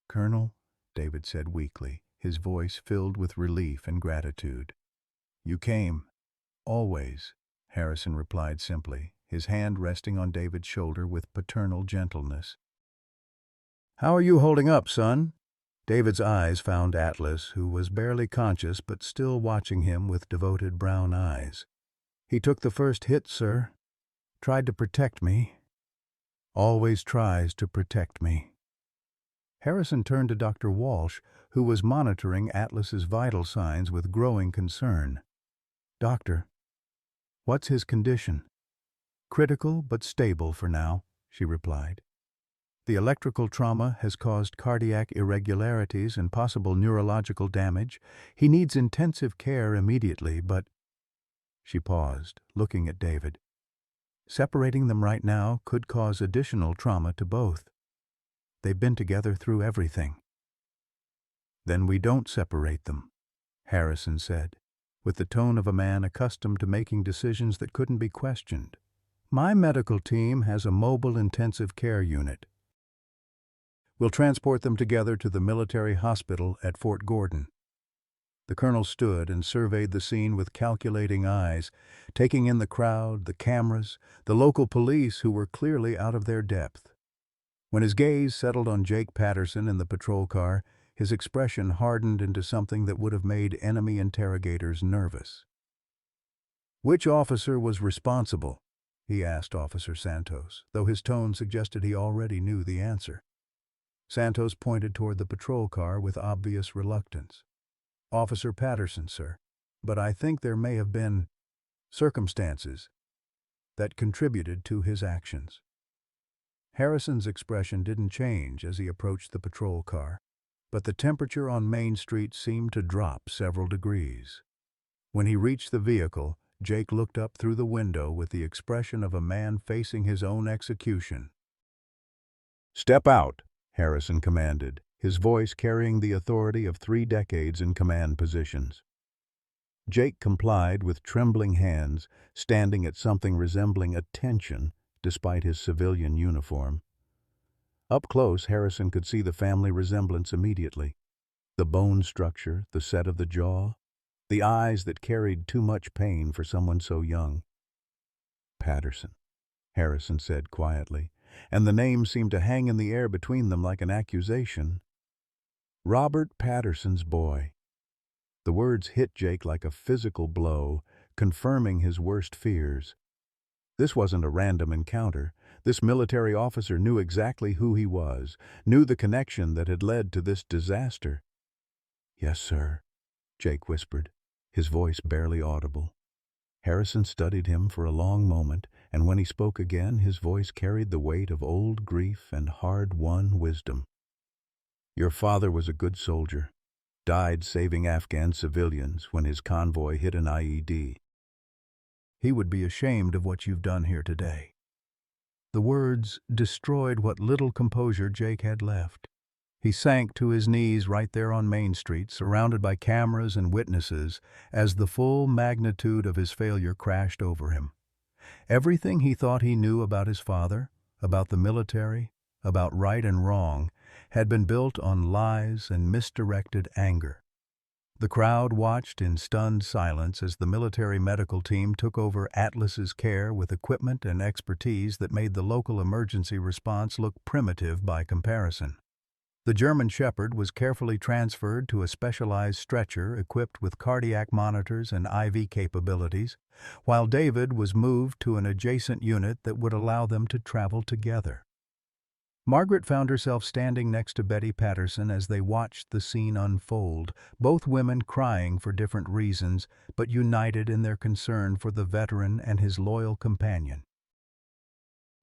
"Colonel," David said weakly, his voice filled with relief and gratitude. "You came. Always," Harrison replied simply, his hand resting on David's shoulder with paternal gentleness. "How are you holding up, son?" David's eyes found Atlas, who was barely conscious but still watching him with devoted brown eyes. "He took the first hit, sir. Tried to protect me. Always tries to protect me." Harrison turned to Dr. Walsh, who was monitoring Atlas's vital signs with growing concern. "Doctor, what's his condition?" "Critical but stable for now," she replied. "The electrical trauma has caused cardiac irregularities and possible neurological damage. He needs intensive care immediately, but—" She paused, looking at David. "Separating them right now could cause additional trauma to both. They've been together through everything." "Then we don't separate them," Harrison said, with the tone of a man accustomed to making decisions that couldn't be questioned. "My medical team has a mobile intensive care unit. We'll transport them together to the military hospital at Fort Gordon." The colonel stood and surveyed the scene with calculating eyes, taking in the crowd, the cameras, the local police who were clearly out of their depth. When his gaze settled on Jake Patterson in the patrol car, his expression hardened into something that would have made enemy interrogators nervous. "Which officer was responsible?" he asked Officer Santos, though his tone suggested he already knew the answer. Santos pointed toward the patrol car with obvious reluctance. "Officer Patterson, sir. But I think there may have been circumstances that contributed to his actions." Harrison's expression didn't change as he approached the patrol car, but the temperature on Main Street seemed to drop several degrees. When he reached the vehicle, Jake looked up through the window with the expression of a man facing his own execution. "Step out," Harrison commanded, his voice carrying the authority of 3 decades in command positions. Jake complied with trembling hands, standing at something resembling attention despite his civilian uniform. Up close, Harrison could see the family resemblance immediately. The bone structure, the set of the jaw, the eyes that carried too much pain for someone so young. "Patterson," Harrison said quietly, and the name seemed to hang in the air between them like an accusation. "Robert Patterson's boy." The words hit Jake like a physical blow, confirming his worst fears. This wasn't a random encounter. This military officer knew exactly who he was, knew the connection that had led to this disaster. "Yes, sir," Jake whispered, his voice barely audible. Harrison studied him for a long moment, and when he spoke again, his voice carried the weight of old grief and hard-won wisdom. "Your father was a good soldier. Died saving Afghan civilians when his convoy hit an IED. He would be ashamed of what you've done here today." The words destroyed what little composure Jake had left. He sank to his knees right there on Main Street, surrounded by cameras and witnesses, as the full magnitude of his failure crashed over him. Everything he thought he knew about his father, about the military, about right and wrong, had been built on lies and misdirected anger. The crowd watched in stunned silence as the military medical team took over Atlas's care with equipment and expertise that made the local emergency response look primitive by comparison. The German Shepherd was carefully transferred to a specialized stretcher equipped with cardiac monitors and IV capabilities, while David was moved to an adjacent unit that would allow them to travel together. Margaret found herself standing next to Betty Patterson as they watched the scene unfold, both women crying for different reasons, but united in their concern for the veteran and his loyal companion.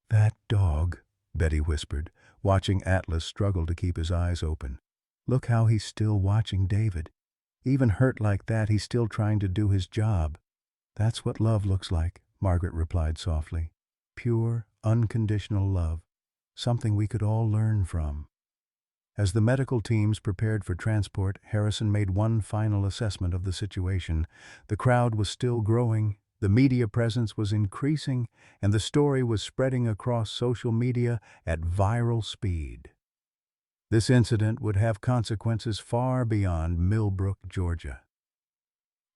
"That dog," Betty whispered, watching Atlas struggle to keep his eyes open. "Look how he's still watching David. Even hurt like that, he's still trying to do his job." "That's what love looks like," Margaret replied softly. "Pure, unconditional love. something we could all learn from. As the medical teams prepared for transport, Harrison made one final assessment of the situation. The crowd was still growing, the media presence was increasing, and the story was spreading across social media at viral speed. This incident would have consequences far beyond Millbrook, Georgia.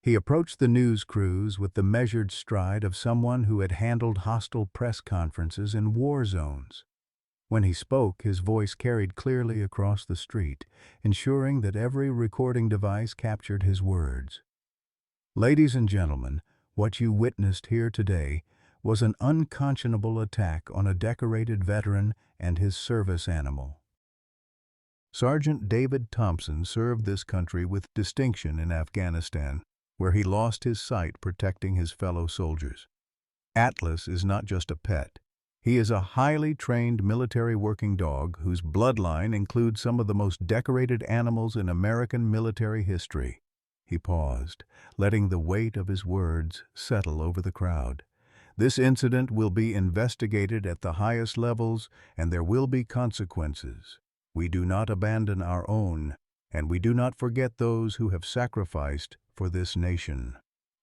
He approached the news crews with the measured stride of someone who had handled hostile press conferences in war zones. When he spoke, his voice carried clearly across the street, ensuring that every recording device captured his words. Ladies and gentlemen, what you witnessed here today was an unconscionable attack on a decorated veteran and his service animal. Sergeant David Thompson served this country with distinction in Afghanistan, where he lost his sight protecting his fellow soldiers. Atlas is not just a pet. He is a highly trained military working dog whose bloodline includes some of the most decorated animals in American military history. He paused, letting the weight of his words settle over the crowd. This incident will be investigated at the highest levels, and there will be consequences. We do not abandon our own, and we do not forget those who have sacrificed for this nation.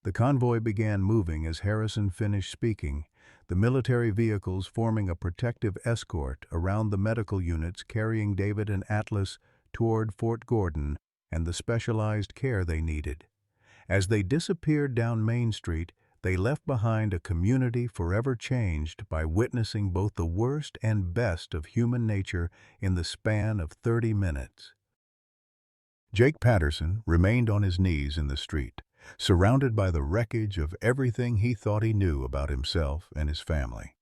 The convoy began moving as Harrison finished speaking, the military vehicles forming a protective escort around the medical units carrying David and Atlas toward Fort Gordon and the specialized care they needed. As they disappeared down Main Street, they left behind a community forever changed by witnessing both the worst and best of human nature in the span of 30 minutes. Jake Patterson remained on his knees in the street, surrounded by the wreckage of everything he thought he knew about himself and his family.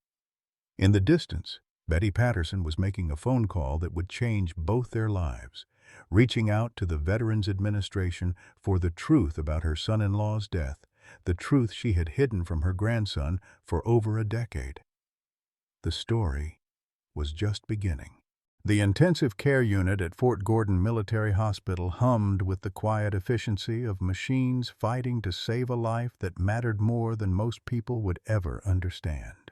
In the distance, Betty Patterson was making a phone call that would change both their lives, reaching out to the Veterans Administration for the truth about her son-in-law's death, the truth she had hidden from her grandson for over a decade. The story was just beginning. The intensive care unit at Fort Gordon Military Hospital hummed with the quiet efficiency of machines fighting to save a life that mattered more than most people would ever understand.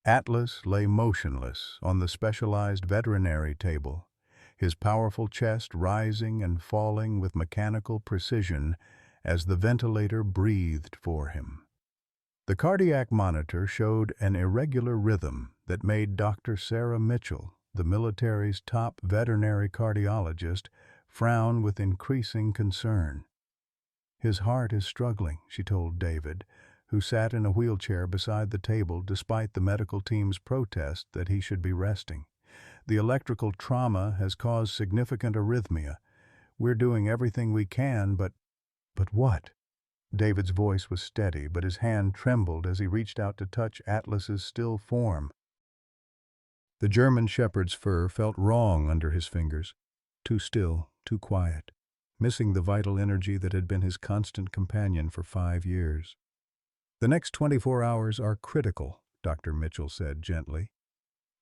Atlas lay motionless on the specialized veterinary table, his powerful chest rising and falling with mechanical precision as the ventilator breathed for him. The cardiac monitor showed an irregular rhythm that made Dr. Sarah Mitchell, the military's top veterinary cardiologist, frown with increasing concern. "His heart is struggling," she told David, who sat in a wheelchair beside the table despite the medical team's protest that he should be resting. "The electrical trauma has caused significant arrhythmia. We're doing everything we can, but..." "But what?" David's voice was steady, but his hand trembled as he reached out to touch Atlas's still form. The German shepherd's fur felt wrong under his fingers, too still, too quiet, missing the vital energy that had been his constant companion for 5 years. "The next 24 hours are critical," Dr. Mitchell said gently.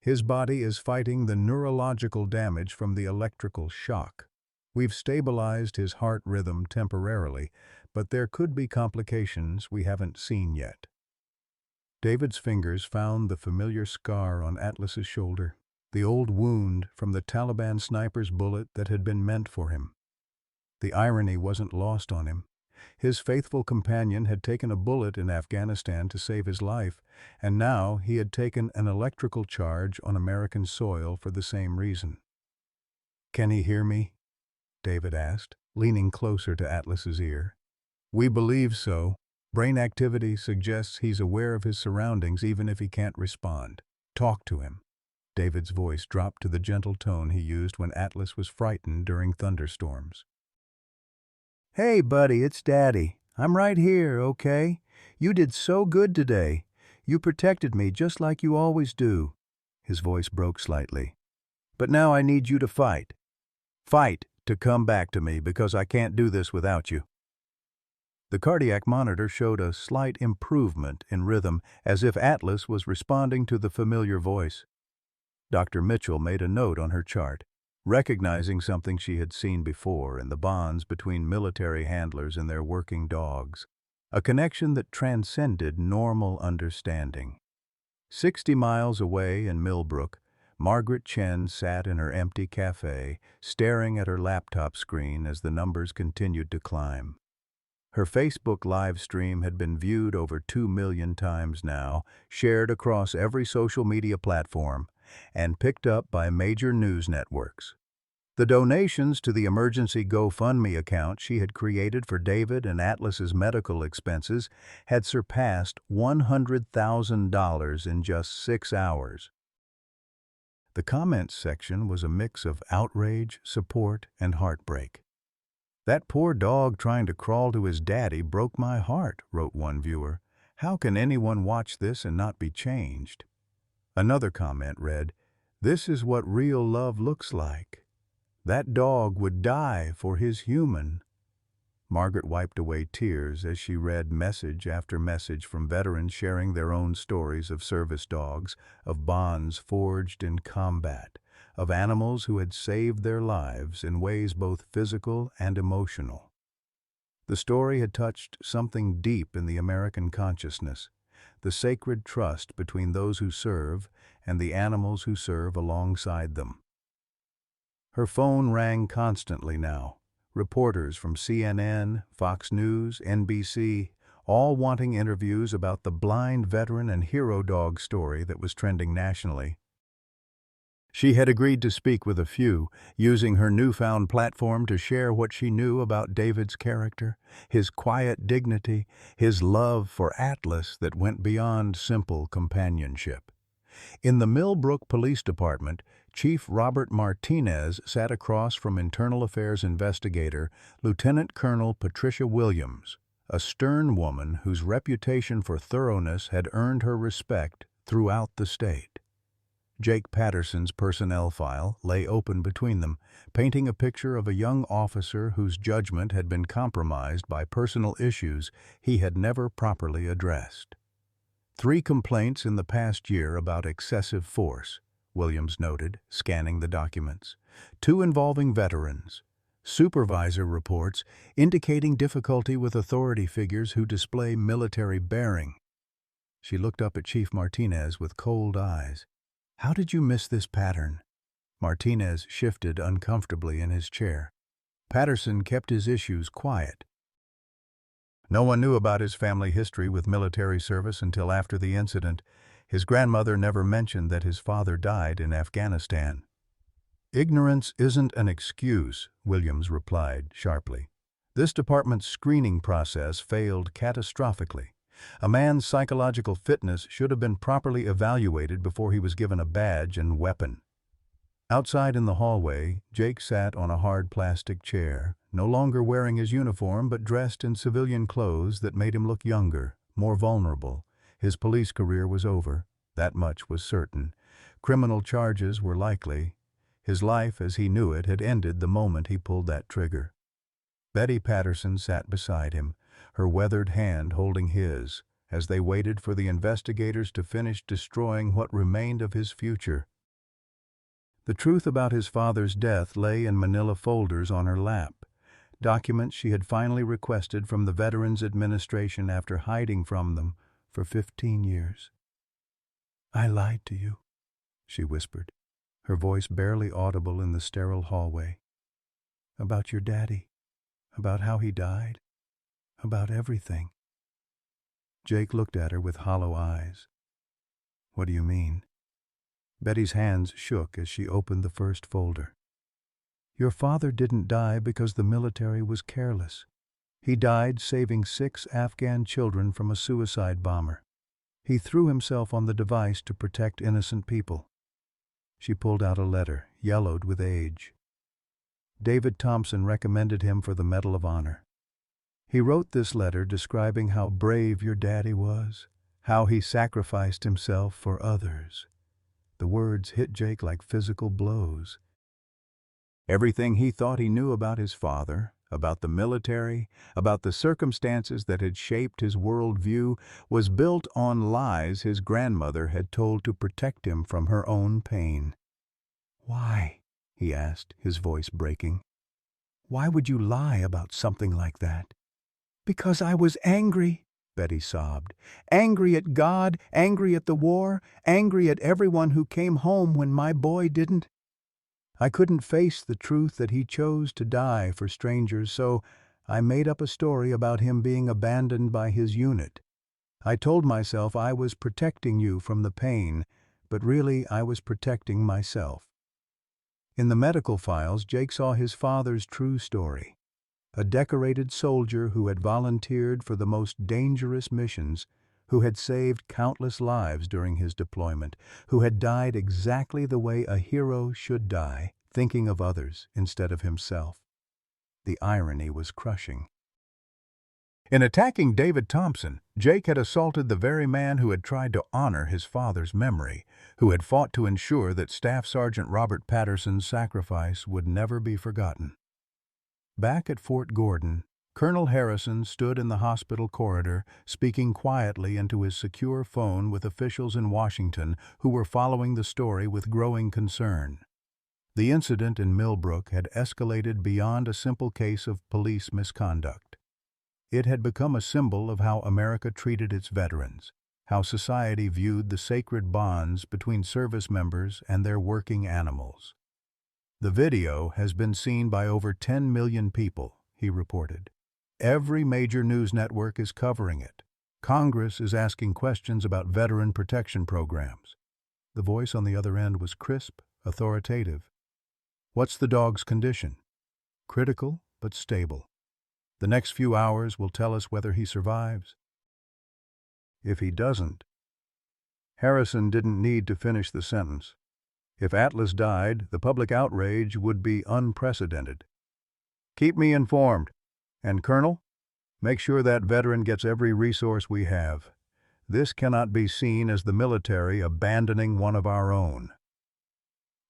"His body is fighting the neurological damage from the electrical shock. We've stabilized his heart rhythm temporarily, but there could be complications we haven't seen yet." David's fingers found the familiar scar on Atlas's shoulder, the old wound from the Taliban sniper's bullet that had been meant for him. The irony wasn't lost on him. His faithful companion had taken a bullet in Afghanistan to save his life, and now he had taken an electrical charge on American soil for the same reason. "Can he hear me?" David asked, leaning closer to Atlas's ear. "We believe so. Brain activity suggests he's aware of his surroundings even if he can't respond. Talk to him." David's voice dropped to the gentle tone he used when Atlas was frightened during thunderstorms. "Hey, buddy, it's Daddy. I'm right here, okay? You did so good today. You protected me just like you always do." His voice broke slightly. "But now I need you to fight. Fight to come back to me because I can't do this without you." The cardiac monitor showed a slight improvement in rhythm, as if Atlas was responding to the familiar voice. Dr. Mitchell made a note on her chart, recognizing something she had seen before in the bonds between military handlers and their working dogs, a connection that transcended normal understanding. 60 miles away in Millbrook, Margaret Chen sat in her empty cafe, staring at her laptop screen as the numbers continued to climb. Her Facebook live stream had been viewed over 2 million times now, shared across every social media platform, and picked up by major news networks. The donations to the emergency GoFundMe account she had created for David and Atlas's medical expenses had surpassed $100,000 in just 6 hours. The comments section was a mix of outrage, support, and heartbreak. "That poor dog trying to crawl to his daddy broke my heart," wrote one viewer. "How can anyone watch this and not be changed?" Another comment read, "This is what real love looks like. That dog would die for his human." Margaret wiped away tears as she read message after message from veterans sharing their own stories of service dogs, of bonds forged in combat, of animals who had saved their lives in ways both physical and emotional. The story had touched something deep in the American consciousness, the sacred trust between those who serve and the animals who serve alongside them. Her phone rang constantly now. Reporters from CNN, Fox News, NBC, all wanting interviews about the blind veteran and hero dog story that was trending nationally. She had agreed to speak with a few, using her newfound platform to share what she knew about David's character, his quiet dignity, his love for Atlas that went beyond simple companionship. In the Millbrook Police Department, Chief Robert Martinez sat across from Internal Affairs investigator Lieutenant Colonel Patricia Williams, a stern woman whose reputation for thoroughness had earned her respect throughout the state. Jake Patterson's personnel file lay open between them, painting a picture of a young officer whose judgment had been compromised by personal issues he had never properly addressed. 3 complaints in the past year about excessive force, Williams noted, scanning the documents. 2 involving veterans. Supervisor reports indicating difficulty with authority figures who display military bearing. She looked up at Chief Martinez with cold eyes. "How did you miss this pattern?" Martinez shifted uncomfortably in his chair. Patterson kept his issues quiet. No one knew about his family history with military service until after the incident. His grandmother never mentioned that his father died in Afghanistan. "Ignorance isn't an excuse," Williams replied sharply. "This department's screening process failed catastrophically. A man's psychological fitness should have been properly evaluated before he was given a badge and weapon." Outside in the hallway, Jake sat on a hard plastic chair, no longer wearing his uniform but dressed in civilian clothes that made him look younger, more vulnerable. His police career was over, that much was certain. Criminal charges were likely. His life as he knew it had ended the moment he pulled that trigger. Betty Patterson sat beside him, her weathered hand holding his, as they waited for the investigators to finish destroying what remained of his future. The truth about his father's death lay in manila folders on her lap, documents she had finally requested from the Veterans Administration after hiding from them for 15 years. "I lied to you," she whispered, her voice barely audible in the sterile hallway. "About your daddy, about how he died, about everything." Jake looked at her with hollow eyes. "What do you mean?" Betty's hands shook as she opened the first folder. "Your father didn't die because the military was careless. He died saving 6 Afghan children from a suicide bomber. He threw himself on the device to protect innocent people." She pulled out a letter, yellowed with age. David Thompson recommended him for the Medal of Honor. He wrote this letter describing how brave your daddy was, how he sacrificed himself for others. The words hit Jake like physical blows. Everything he thought he knew about his father, about the military, about the circumstances that had shaped his worldview, was built on lies his grandmother had told to protect him from her own pain. "Why?" he asked, his voice breaking. "Why would you lie about something like that?" "Because I was angry," Betty sobbed. "Angry at God, angry at the war, angry at everyone who came home when my boy didn't. I couldn't face the truth that he chose to die for strangers, so I made up a story about him being abandoned by his unit. I told myself I was protecting you from the pain, but really I was protecting myself." In the medical files, Jake saw his father's true story. A decorated soldier who had volunteered for the most dangerous missions, who had saved countless lives during his deployment, who had died exactly the way a hero should die, thinking of others instead of himself. The irony was crushing. In attacking David Thompson, Jake had assaulted the very man who had tried to honor his father's memory, who had fought to ensure that Staff Sergeant Robert Patterson's sacrifice would never be forgotten. Back at Fort Gordon, Colonel Harrison stood in the hospital corridor, speaking quietly into his secure phone with officials in Washington who were following the story with growing concern. The incident in Millbrook had escalated beyond a simple case of police misconduct. It had become a symbol of how America treated its veterans, how society viewed the sacred bonds between service members and their working animals. "The video has been seen by over 10 million people," he reported. "Every major news network is covering it. Congress is asking questions about veteran protection programs." The voice on the other end was crisp, authoritative. "What's the dog's condition?" "Critical, but stable. The next few hours will tell us whether he survives." "If he doesn't..." Harrison didn't need to finish the sentence. If Atlas died, the public outrage would be unprecedented. "Keep me informed. And Colonel, make sure that veteran gets every resource we have. This cannot be seen as the military abandoning one of our own."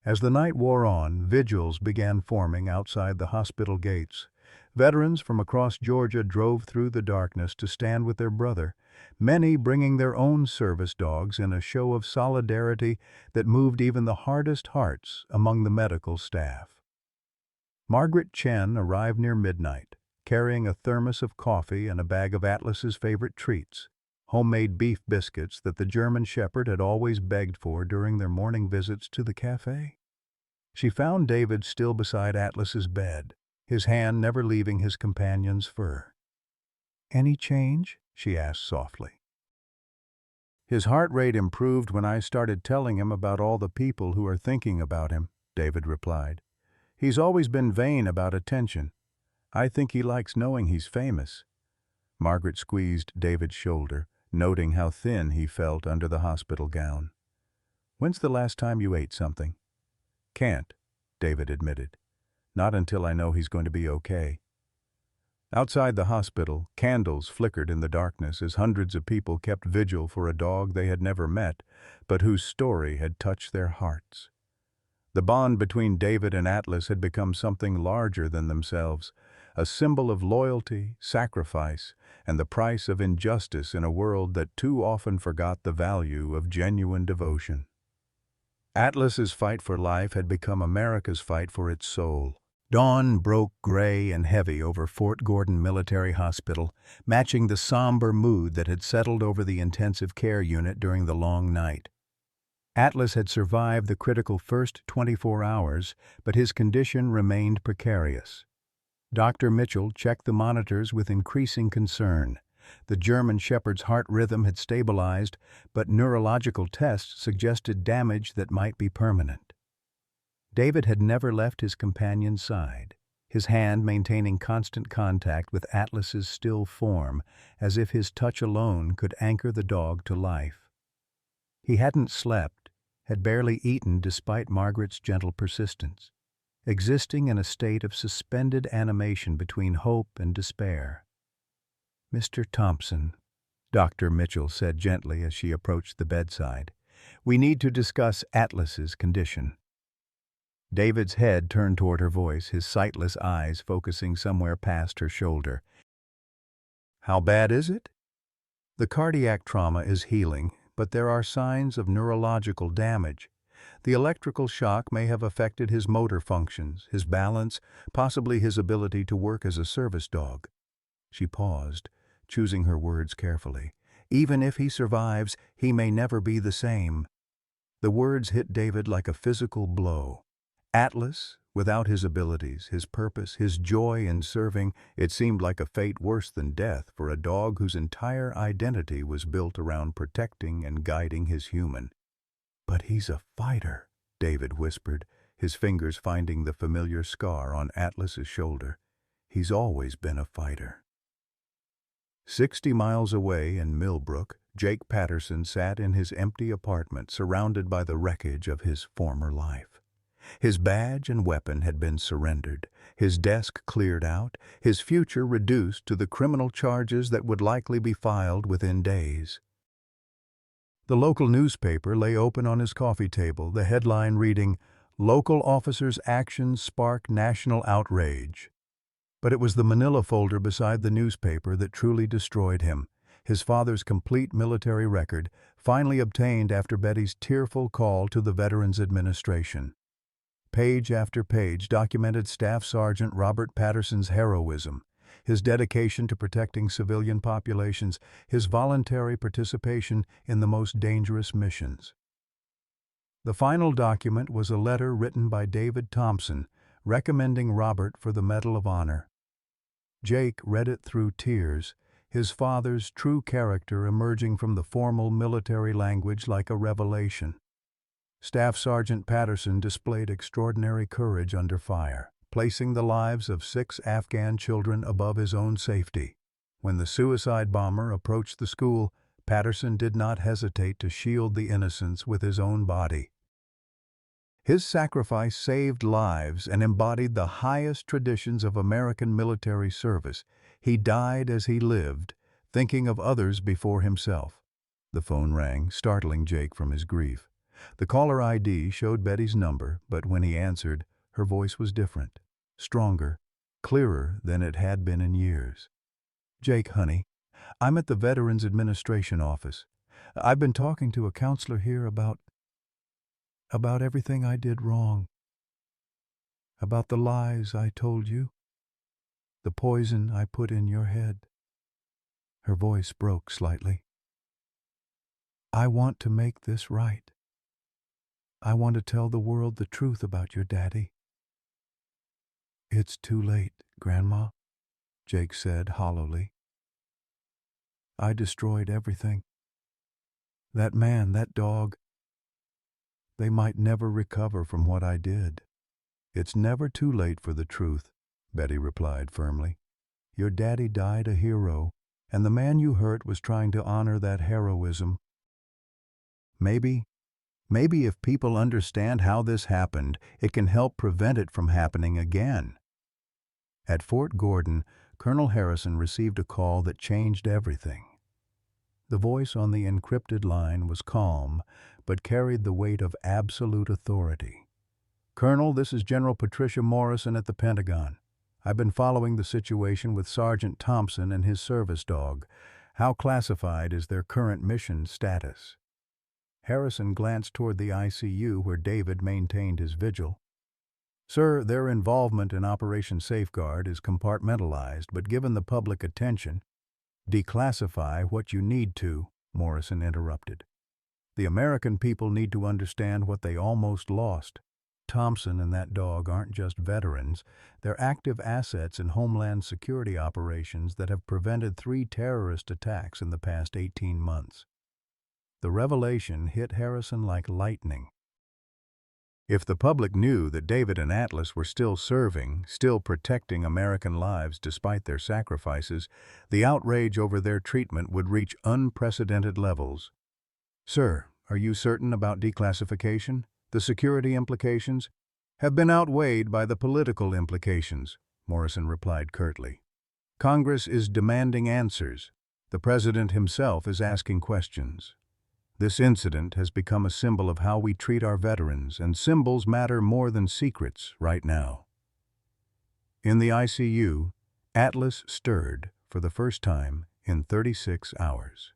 As the night wore on, vigils began forming outside the hospital gates. Veterans from across Georgia drove through the darkness to stand with their brother, many bringing their own service dogs in a show of solidarity that moved even the hardest hearts among the medical staff. Margaret Chen arrived near midnight, carrying a thermos of coffee and a bag of Atlas's favorite treats, homemade beef biscuits that the German Shepherd had always begged for during their morning visits to the cafe. She found David still beside Atlas's bed, his hand never leaving his companion's fur. "Any change?" she asked softly. "His heart rate improved when I started telling him about all the people who are thinking about him," David replied. "He's always been vain about attention. I think he likes knowing he's famous." Margaret squeezed David's shoulder, noting how thin he felt under the hospital gown. "When's the last time you ate something?" "Can't," David admitted. "Not until I know he's going to be okay." Outside the hospital, candles flickered in the darkness as hundreds of people kept vigil for a dog they had never met, but whose story had touched their hearts. The bond between David and Atlas had become something larger than themselves, a symbol of loyalty, sacrifice, and the price of injustice in a world that too often forgot the value of genuine devotion. Atlas's fight for life had become America's fight for its soul. Dawn broke gray and heavy over Fort Gordon Military Hospital, matching the somber mood that had settled over the intensive care unit during the long night. Atlas had survived the critical first 24 hours, but his condition remained precarious. Dr. Mitchell checked the monitors with increasing concern. The German Shepherd's heart rhythm had stabilized, but neurological tests suggested damage that might be permanent. David had never left his companion's side, his hand maintaining constant contact with Atlas's still form, as if his touch alone could anchor the dog to life. He hadn't slept, had barely eaten despite Margaret's gentle persistence, existing in a state of suspended animation between hope and despair. "Mr. Thompson," Dr. Mitchell said gently as she approached the bedside, "we need to discuss Atlas's condition." David's head turned toward her voice, his sightless eyes focusing somewhere past her shoulder. "How bad is it?" "The cardiac trauma is healing, but there are signs of neurological damage. The electrical shock may have affected his motor functions, his balance, possibly his ability to work as a service dog." She paused, choosing her words carefully. Even if he survives, he may never be the same. The words hit David like a physical blow. Atlas, without his abilities, his purpose, his joy in serving, it seemed like a fate worse than death for a dog whose entire identity was built around protecting and guiding his human. "But he's a fighter," David whispered, his fingers finding the familiar scar on Atlas's shoulder. "He's always been a fighter." 60 miles away in Millbrook, Jake Patterson sat in his empty apartment surrounded by the wreckage of his former life. His badge and weapon had been surrendered, his desk cleared out, his future reduced to the criminal charges that would likely be filed within days. The local newspaper lay open on his coffee table, the headline reading, "Local officers' actions spark national outrage." But it was the manila folder beside the newspaper that truly destroyed him. His father's complete military record, finally obtained after Betty's tearful call to the Veterans Administration. Page after page documented Staff Sergeant Robert Patterson's heroism, his dedication to protecting civilian populations, his voluntary participation in the most dangerous missions. The final document was a letter written by David Thompson, recommending Robert for the Medal of Honor. Jake read it through tears, his father's true character emerging from the formal military language like a revelation. Staff Sergeant Patterson displayed extraordinary courage under fire, placing the lives of 6 Afghan children above his own safety. When the suicide bomber approached the school, Patterson did not hesitate to shield the innocents with his own body. His sacrifice saved lives and embodied the highest traditions of American military service. He died as he lived, thinking of others before himself. The phone rang, startling Jake from his grief. The caller ID showed Betty's number, but when he answered, her voice was different, stronger, clearer than it had been in years. "Jake, honey, I'm at the Veterans Administration office. I've been talking to a counselor here about everything I did wrong. About the lies I told you. The poison I put in your head." Her voice broke slightly. "I want to make this right. I want to tell the world the truth about your daddy." "It's too late, Grandma," Jake said hollowly. "I destroyed everything. That man, that dog, they might never recover from what I did." "It's never too late for the truth," Betty replied firmly. "Your daddy died a hero, and the man you hurt was trying to honor that heroism. Maybe if people understand how this happened, it can help prevent it from happening again." At Fort Gordon, Colonel Harrison received a call that changed everything. The voice on the encrypted line was calm, but carried the weight of absolute authority. "Colonel, this is General Patricia Morrison at the Pentagon. I've been following the situation with Sergeant Thompson and his service dog. How classified is their current mission status?" Harrison glanced toward the ICU where David maintained his vigil. "Sir, their involvement in Operation Safeguard is compartmentalized, but given the public attention—" "Declassify what you need to," Morrison interrupted. "The American people need to understand what they almost lost. Thompson and that dog aren't just veterans, they're active assets in Homeland Security operations that have prevented 3 terrorist attacks in the past 18 months. The revelation hit Harrison like lightning. If the public knew that David and Atlas were still serving, still protecting American lives despite their sacrifices, the outrage over their treatment would reach unprecedented levels. "Sir, are you certain about declassification? The security implications have been outweighed by the political implications," Morrison replied curtly. "Congress is demanding answers. The President himself is asking questions. This incident has become a symbol of how we treat our veterans, and symbols matter more than secrets right now." In the ICU, Atlas stirred for the first time in 36 hours.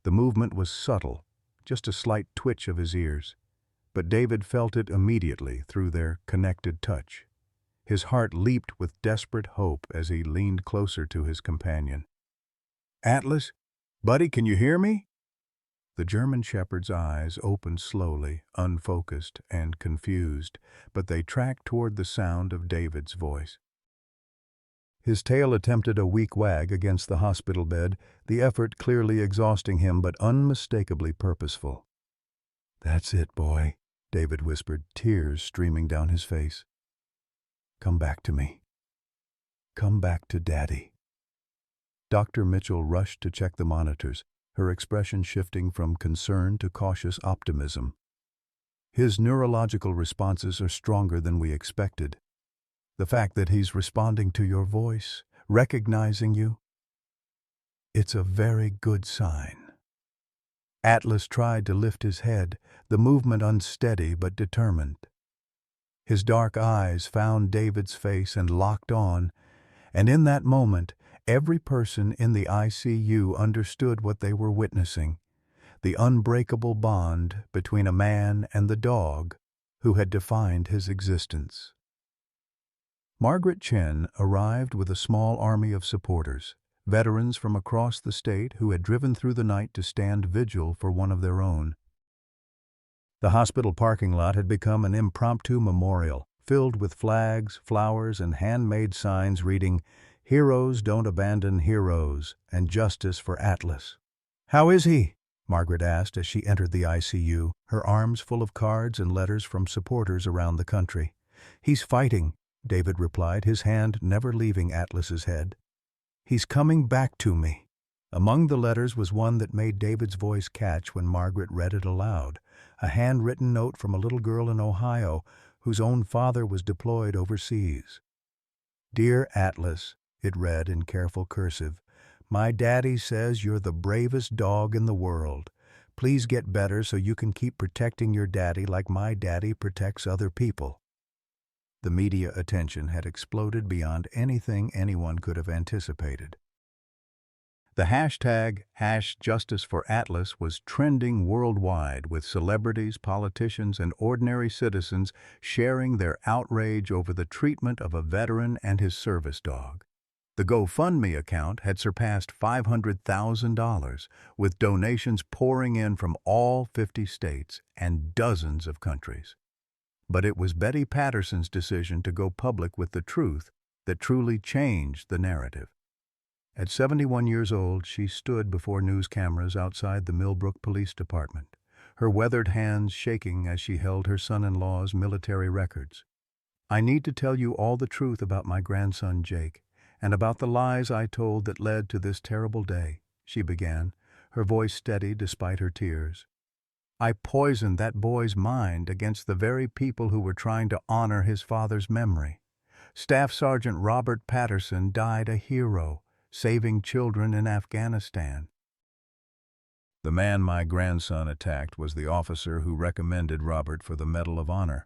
The movement was subtle, just a slight twitch of his ears, but David felt it immediately through their connected touch. His heart leaped with desperate hope as he leaned closer to his companion. Atlas? Buddy, can you hear me? The German shepherd's eyes opened slowly, unfocused and confused, but they tracked toward the sound of David's voice. His tail attempted a weak wag against the hospital bed, the effort clearly exhausting him but unmistakably purposeful. "That's it, boy," David whispered, tears streaming down his face. "Come back to me. Come back to Daddy." Dr. Mitchell rushed to check the monitors, her expression shifting from concern to cautious optimism. "His neurological responses are stronger than we expected. The fact that he's responding to your voice, recognizing you, it's a very good sign." Atlas tried to lift his head, the movement unsteady but determined. His dark eyes found David's face and locked on, and in that moment, every person in the ICU understood what they were witnessing, the unbreakable bond between a man and the dog who had defined his existence. Margaret Chen arrived with a small army of supporters, veterans from across the state who had driven through the night to stand vigil for one of their own. The hospital parking lot had become an impromptu memorial, filled with flags, flowers, and handmade signs reading, "Heroes don't abandon heroes," and "Justice for Atlas." "How is he?" Margaret asked as she entered the ICU, her arms full of cards and letters from supporters around the country. "He's fighting," David replied, his hand never leaving Atlas's head. "He's coming back to me." Among the letters was one that made David's voice catch when Margaret read it aloud, a handwritten note from a little girl in Ohio whose own father was deployed overseas. "Dear Atlas," it read in careful cursive, "my daddy says you're the bravest dog in the world. Please get better so you can keep protecting your daddy like my daddy protects other people." The media attention had exploded beyond anything anyone could have anticipated. The hashtag #JusticeForAtlas was trending worldwide, with celebrities, politicians, and ordinary citizens sharing their outrage over the treatment of a veteran and his service dog. The GoFundMe account had surpassed $500,000, with donations pouring in from all 50 states and dozens of countries. But it was Betty Patterson's decision to go public with the truth that truly changed the narrative. At 71 years old, she stood before news cameras outside the Millbrook Police Department, her weathered hands shaking as she held her son-in-law's military records. "I need to tell you all the truth about my grandson Jake, and about the lies I told that led to this terrible day," she began, her voice steady despite her tears. "I poisoned that boy's mind against the very people who were trying to honor his father's memory. Staff Sergeant Robert Patterson died a hero, saving children in Afghanistan. The man my grandson attacked was the officer who recommended Robert for the Medal of Honor."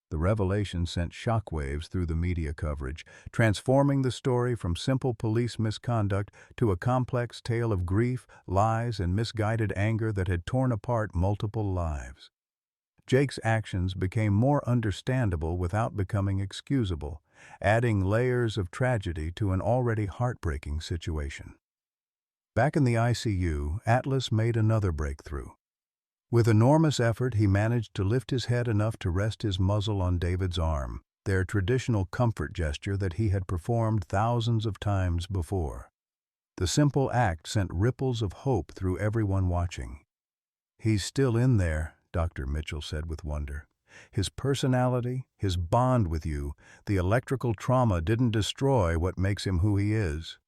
The revelation sent shockwaves through the media coverage, transforming the story from simple police misconduct to a complex tale of grief, lies, and misguided anger that had torn apart multiple lives. Jake's actions became more understandable without becoming excusable, adding layers of tragedy to an already heartbreaking situation. Back in the ICU, Atlas made another breakthrough. With enormous effort, he managed to lift his head enough to rest his muzzle on David's arm, their traditional comfort gesture that he had performed thousands of times before. The simple act sent ripples of hope through everyone watching. "He's still in there," Dr. Mitchell said with wonder. "His personality, his bond with you, the electrical trauma didn't destroy what makes him who he is."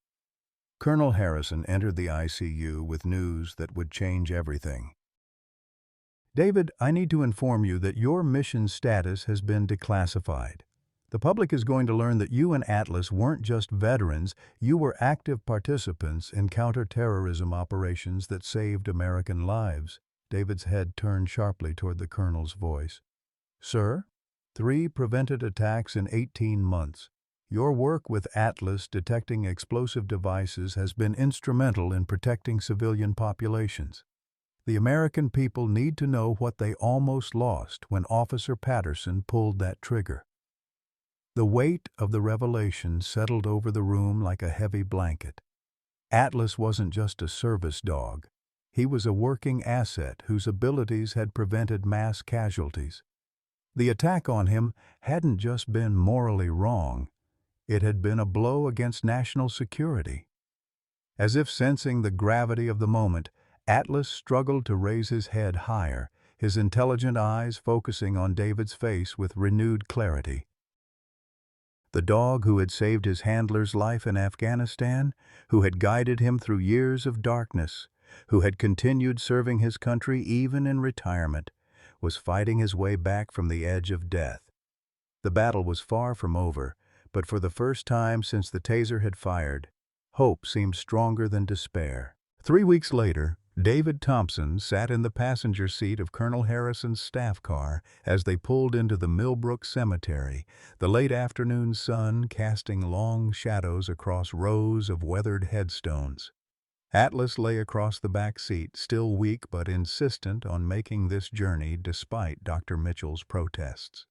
Colonel Harrison entered the ICU with news that would change everything. "David, I need to inform you that your mission status has been declassified. The public is going to learn that you and Atlas weren't just veterans, you were active participants in counterterrorism operations that saved American lives." David's head turned sharply toward the colonel's voice. "Sir, 3 prevented attacks in 18 months. Your work with Atlas detecting explosive devices has been instrumental in protecting civilian populations. The American people need to know what they almost lost when Officer Patterson pulled that trigger." The weight of the revelation settled over the room like a heavy blanket. Atlas wasn't just a service dog. He was a working asset whose abilities had prevented mass casualties. The attack on him hadn't just been morally wrong, it had been a blow against national security. As if sensing the gravity of the moment, Atlas struggled to raise his head higher, his intelligent eyes focusing on David's face with renewed clarity. The dog who had saved his handler's life in Afghanistan, who had guided him through years of darkness, who had continued serving his country even in retirement, was fighting his way back from the edge of death. The battle was far from over, but for the first time since the taser had fired, hope seemed stronger than despair. 3 weeks later, David Thompson sat in the passenger seat of Colonel Harrison's staff car as they pulled into the Millbrook Cemetery, the late afternoon sun casting long shadows across rows of weathered headstones. Atlas lay across the back seat, still weak but insistent on making this journey despite Dr. Mitchell's protests.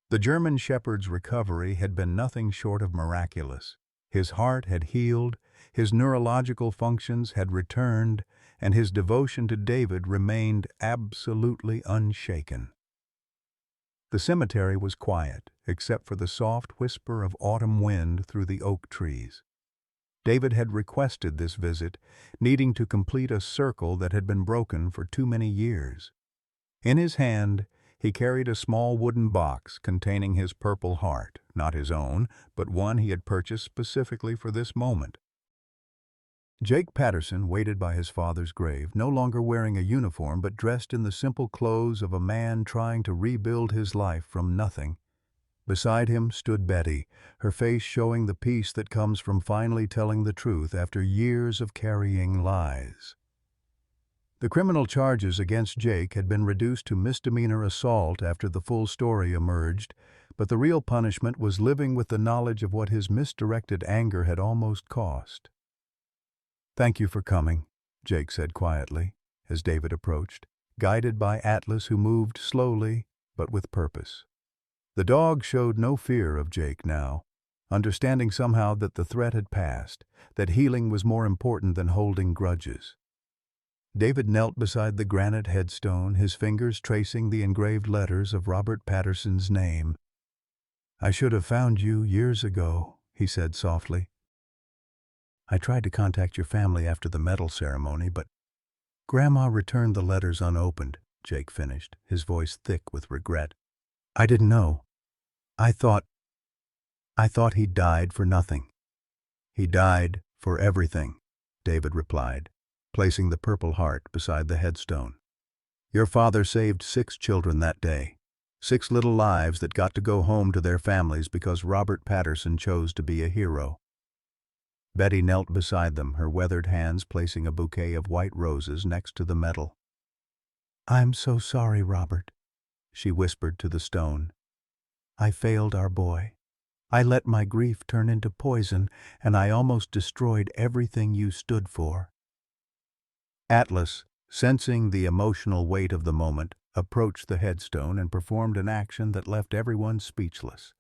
The German shepherd's recovery had been nothing short of miraculous. His heart had healed, his neurological functions had returned, and his devotion to David remained absolutely unshaken. The cemetery was quiet, except for the soft whisper of autumn wind through the oak trees. David had requested this visit, needing to complete a circle that had been broken for too many years. In his hand, he carried a small wooden box containing his Purple Heart, not his own, but one he had purchased specifically for this moment. Jake Patterson waited by his father's grave, no longer wearing a uniform but dressed in the simple clothes of a man trying to rebuild his life from nothing. Beside him stood Betty, her face showing the peace that comes from finally telling the truth after years of carrying lies. The criminal charges against Jake had been reduced to misdemeanor assault after the full story emerged, but the real punishment was living with the knowledge of what his misdirected anger had almost cost. "Thank you for coming," Jake said quietly, as David approached, guided by Atlas who moved slowly but with purpose. The dog showed no fear of Jake now, understanding somehow that the threat had passed, that healing was more important than holding grudges. David knelt beside the granite headstone, his fingers tracing the engraved letters of Robert Patterson's name. "I should have found you years ago," he said softly. "I tried to contact your family after the medal ceremony, but Grandma returned the letters unopened," Jake finished, his voice thick with regret. "I didn't know. I thought he died for nothing." "He died for everything," David replied, placing the Purple Heart beside the headstone. "Your father saved 6 children that day, 6 little lives that got to go home to their families because Robert Patterson chose to be a hero." Betty knelt beside them, her weathered hands placing a bouquet of white roses next to the medal. "I'm so sorry, Robert," she whispered to the stone. "I failed our boy. I let my grief turn into poison, and I almost destroyed everything you stood for." Atlas, sensing the emotional weight of the moment, approached the headstone and performed an action that left everyone speechless.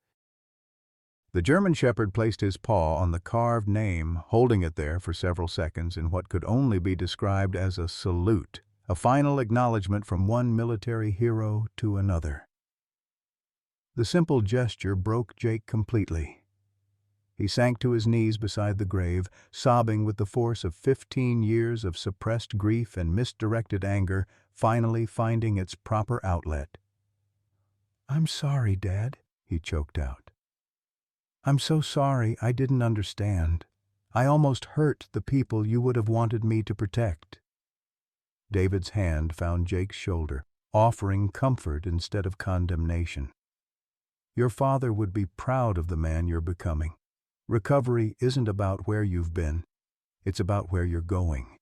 The German shepherd placed his paw on the carved name, holding it there for several seconds in what could only be described as a salute, a final acknowledgement from one military hero to another. The simple gesture broke Jake completely. He sank to his knees beside the grave, sobbing with the force of 15 years of suppressed grief and misdirected anger finally finding its proper outlet. "I'm sorry, Dad," he choked out. "I'm so sorry I didn't understand. I almost hurt the people you would have wanted me to protect." David's hand found Jake's shoulder, offering comfort instead of condemnation. "Your father would be proud of the man you're becoming. Recovery isn't about where you've been. It's about where you're going."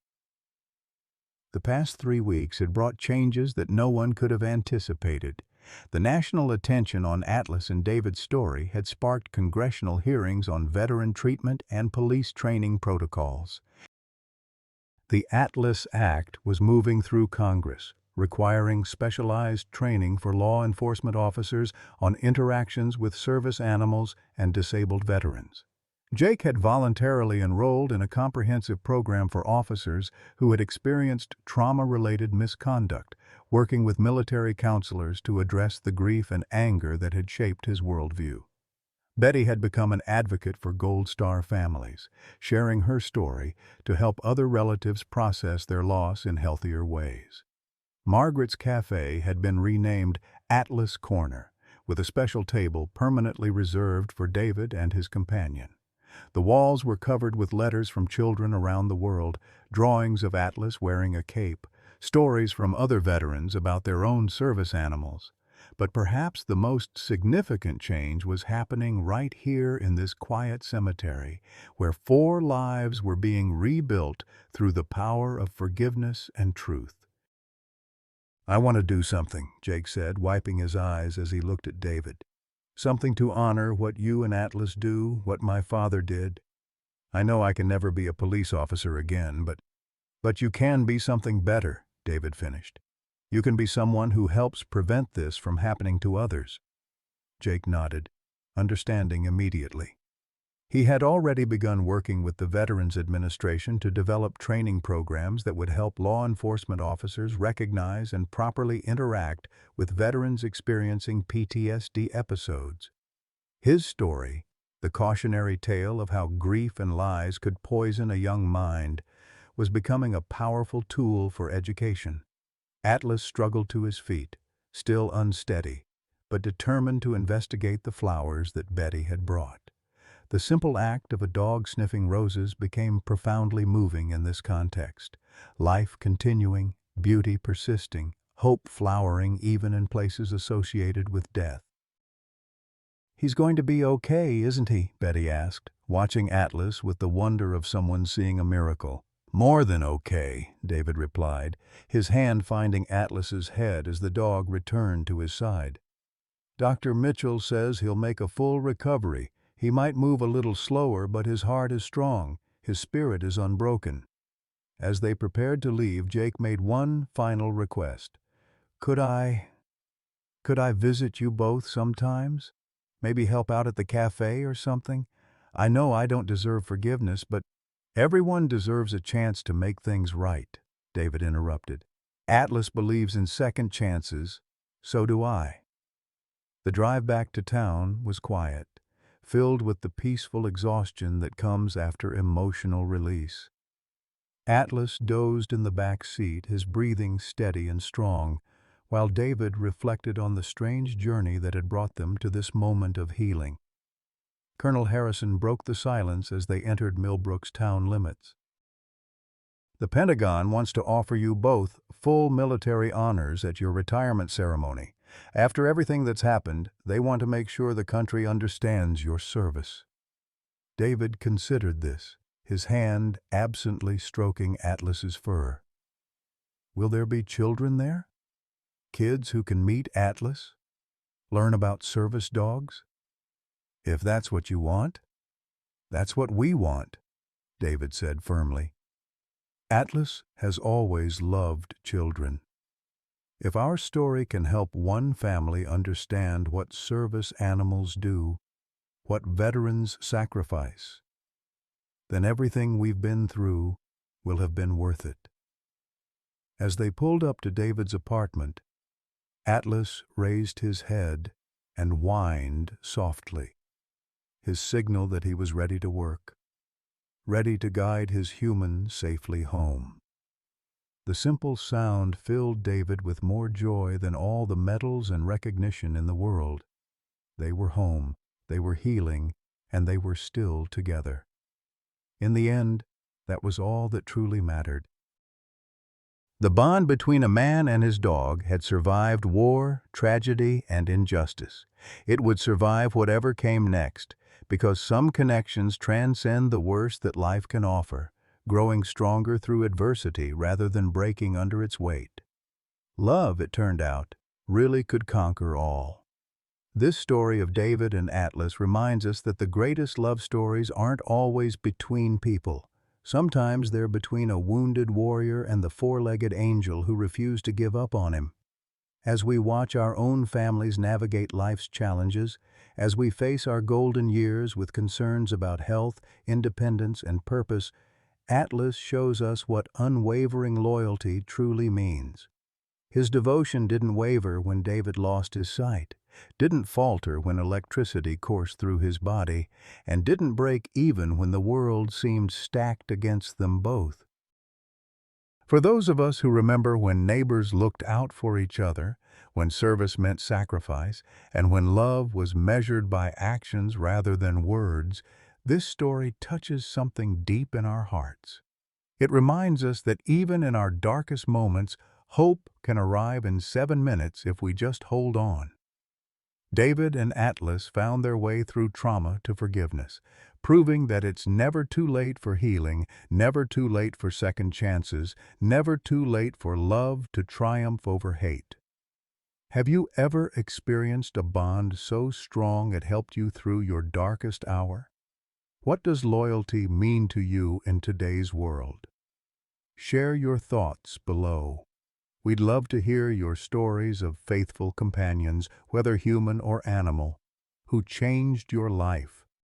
The past 3 weeks had brought changes that no one could have anticipated. The national attention on Atlas and David's story had sparked congressional hearings on veteran treatment and police training protocols. The Atlas Act was moving through Congress, requiring specialized training for law enforcement officers on interactions with service animals and disabled veterans. Jake had voluntarily enrolled in a comprehensive program for officers who had experienced trauma-related misconduct, working with military counselors to address the grief and anger that had shaped his worldview. Betty had become an advocate for Gold Star families, sharing her story to help other relatives process their loss in healthier ways. Margaret's Cafe had been renamed Atlas Corner, with a special table permanently reserved for David and his companion. The walls were covered with letters from children around the world, drawings of Atlas wearing a cape, stories from other veterans about their own service animals. But perhaps the most significant change was happening right here in this quiet cemetery, where 4 lives were being rebuilt through the power of forgiveness and truth. "I want to do something," Jake said, wiping his eyes as he looked at David. "Something to honor what you and Atlas do, what my father did. I know I can never be a police officer again, but you can be something better," David finished. "You can be someone who helps prevent this from happening to others." Jake nodded, understanding immediately. He had already begun working with the Veterans Administration to develop training programs that would help law enforcement officers recognize and properly interact with veterans experiencing PTSD episodes. His story, the cautionary tale of how grief and lies could poison a young mind, was becoming a powerful tool for education. Atlas struggled to his feet, still unsteady, but determined to investigate the flowers that Betty had brought. The simple act of a dog sniffing roses became profoundly moving in this context. Life continuing, beauty persisting, hope flowering even in places associated with death. "He's going to be okay, isn't he?" Betty asked, watching Atlas with the wonder of someone seeing a miracle. "More than okay," David replied, his hand finding Atlas's head as the dog returned to his side. "Dr. Mitchell says he'll make a full recovery. He might move a little slower, but his heart is strong. His spirit is unbroken." As they prepared to leave, Jake made one final request. Could I visit you both sometimes? Maybe help out at the cafe or something? I know I don't deserve forgiveness, but everyone deserves a chance to make things right," David interrupted. "Atlas believes in second chances, so do I." The drive back to town was quiet, filled with the peaceful exhaustion that comes after emotional release. Atlas dozed in the back seat, his breathing steady and strong, while David reflected on the strange journey that had brought them to this moment of healing. Colonel Harrison broke the silence as they entered Millbrook's town limits. "The Pentagon wants to offer you both full military honors at your retirement ceremony. After everything that's happened, they want to make sure the country understands your service." David considered this, his hand absently stroking Atlas's fur. "Will there be children there? Kids who can meet Atlas? Learn about service dogs?" "If that's what you want, that's what we want," David said firmly. "Atlas has always loved children. If our story can help one family understand what service animals do, what veterans sacrifice, then everything we've been through will have been worth it." As they pulled up to David's apartment, Atlas raised his head and whined softly, his signal that he was ready to work, ready to guide his human safely home. The simple sound filled David with more joy than all the medals and recognition in the world. They were home, they were healing, and they were still together. In the end, that was all that truly mattered. The bond between a man and his dog had survived war, tragedy, and injustice. It would survive whatever came next, because some connections transcend the worst that life can offer, growing stronger through adversity rather than breaking under its weight. Love, it turned out, really could conquer all. This story of David and Atlas reminds us that the greatest love stories aren't always between people. Sometimes they're between a wounded warrior and the four-legged angel who refused to give up on him. As we watch our own families navigate life's challenges, as we face our golden years with concerns about health, independence, and purpose, Atlas shows us what unwavering loyalty truly means. His devotion didn't waver when David lost his sight, didn't falter when electricity coursed through his body, and didn't break even when the world seemed stacked against them both. For those of us who remember when neighbors looked out for each other, when service meant sacrifice, and when love was measured by actions rather than words, this story touches something deep in our hearts. It reminds us that even in our darkest moments, hope can arrive in 7 minutes if we just hold on. David and Atlas found their way through trauma to forgiveness, proving that it's never too late for healing, never too late for second chances, never too late for love to triumph over hate. Have you ever experienced a bond so strong it helped you through your darkest hour? What does loyalty mean to you in today's world? Share your thoughts below. We'd love to hear your stories of faithful companions, whether human or animal, who changed your life.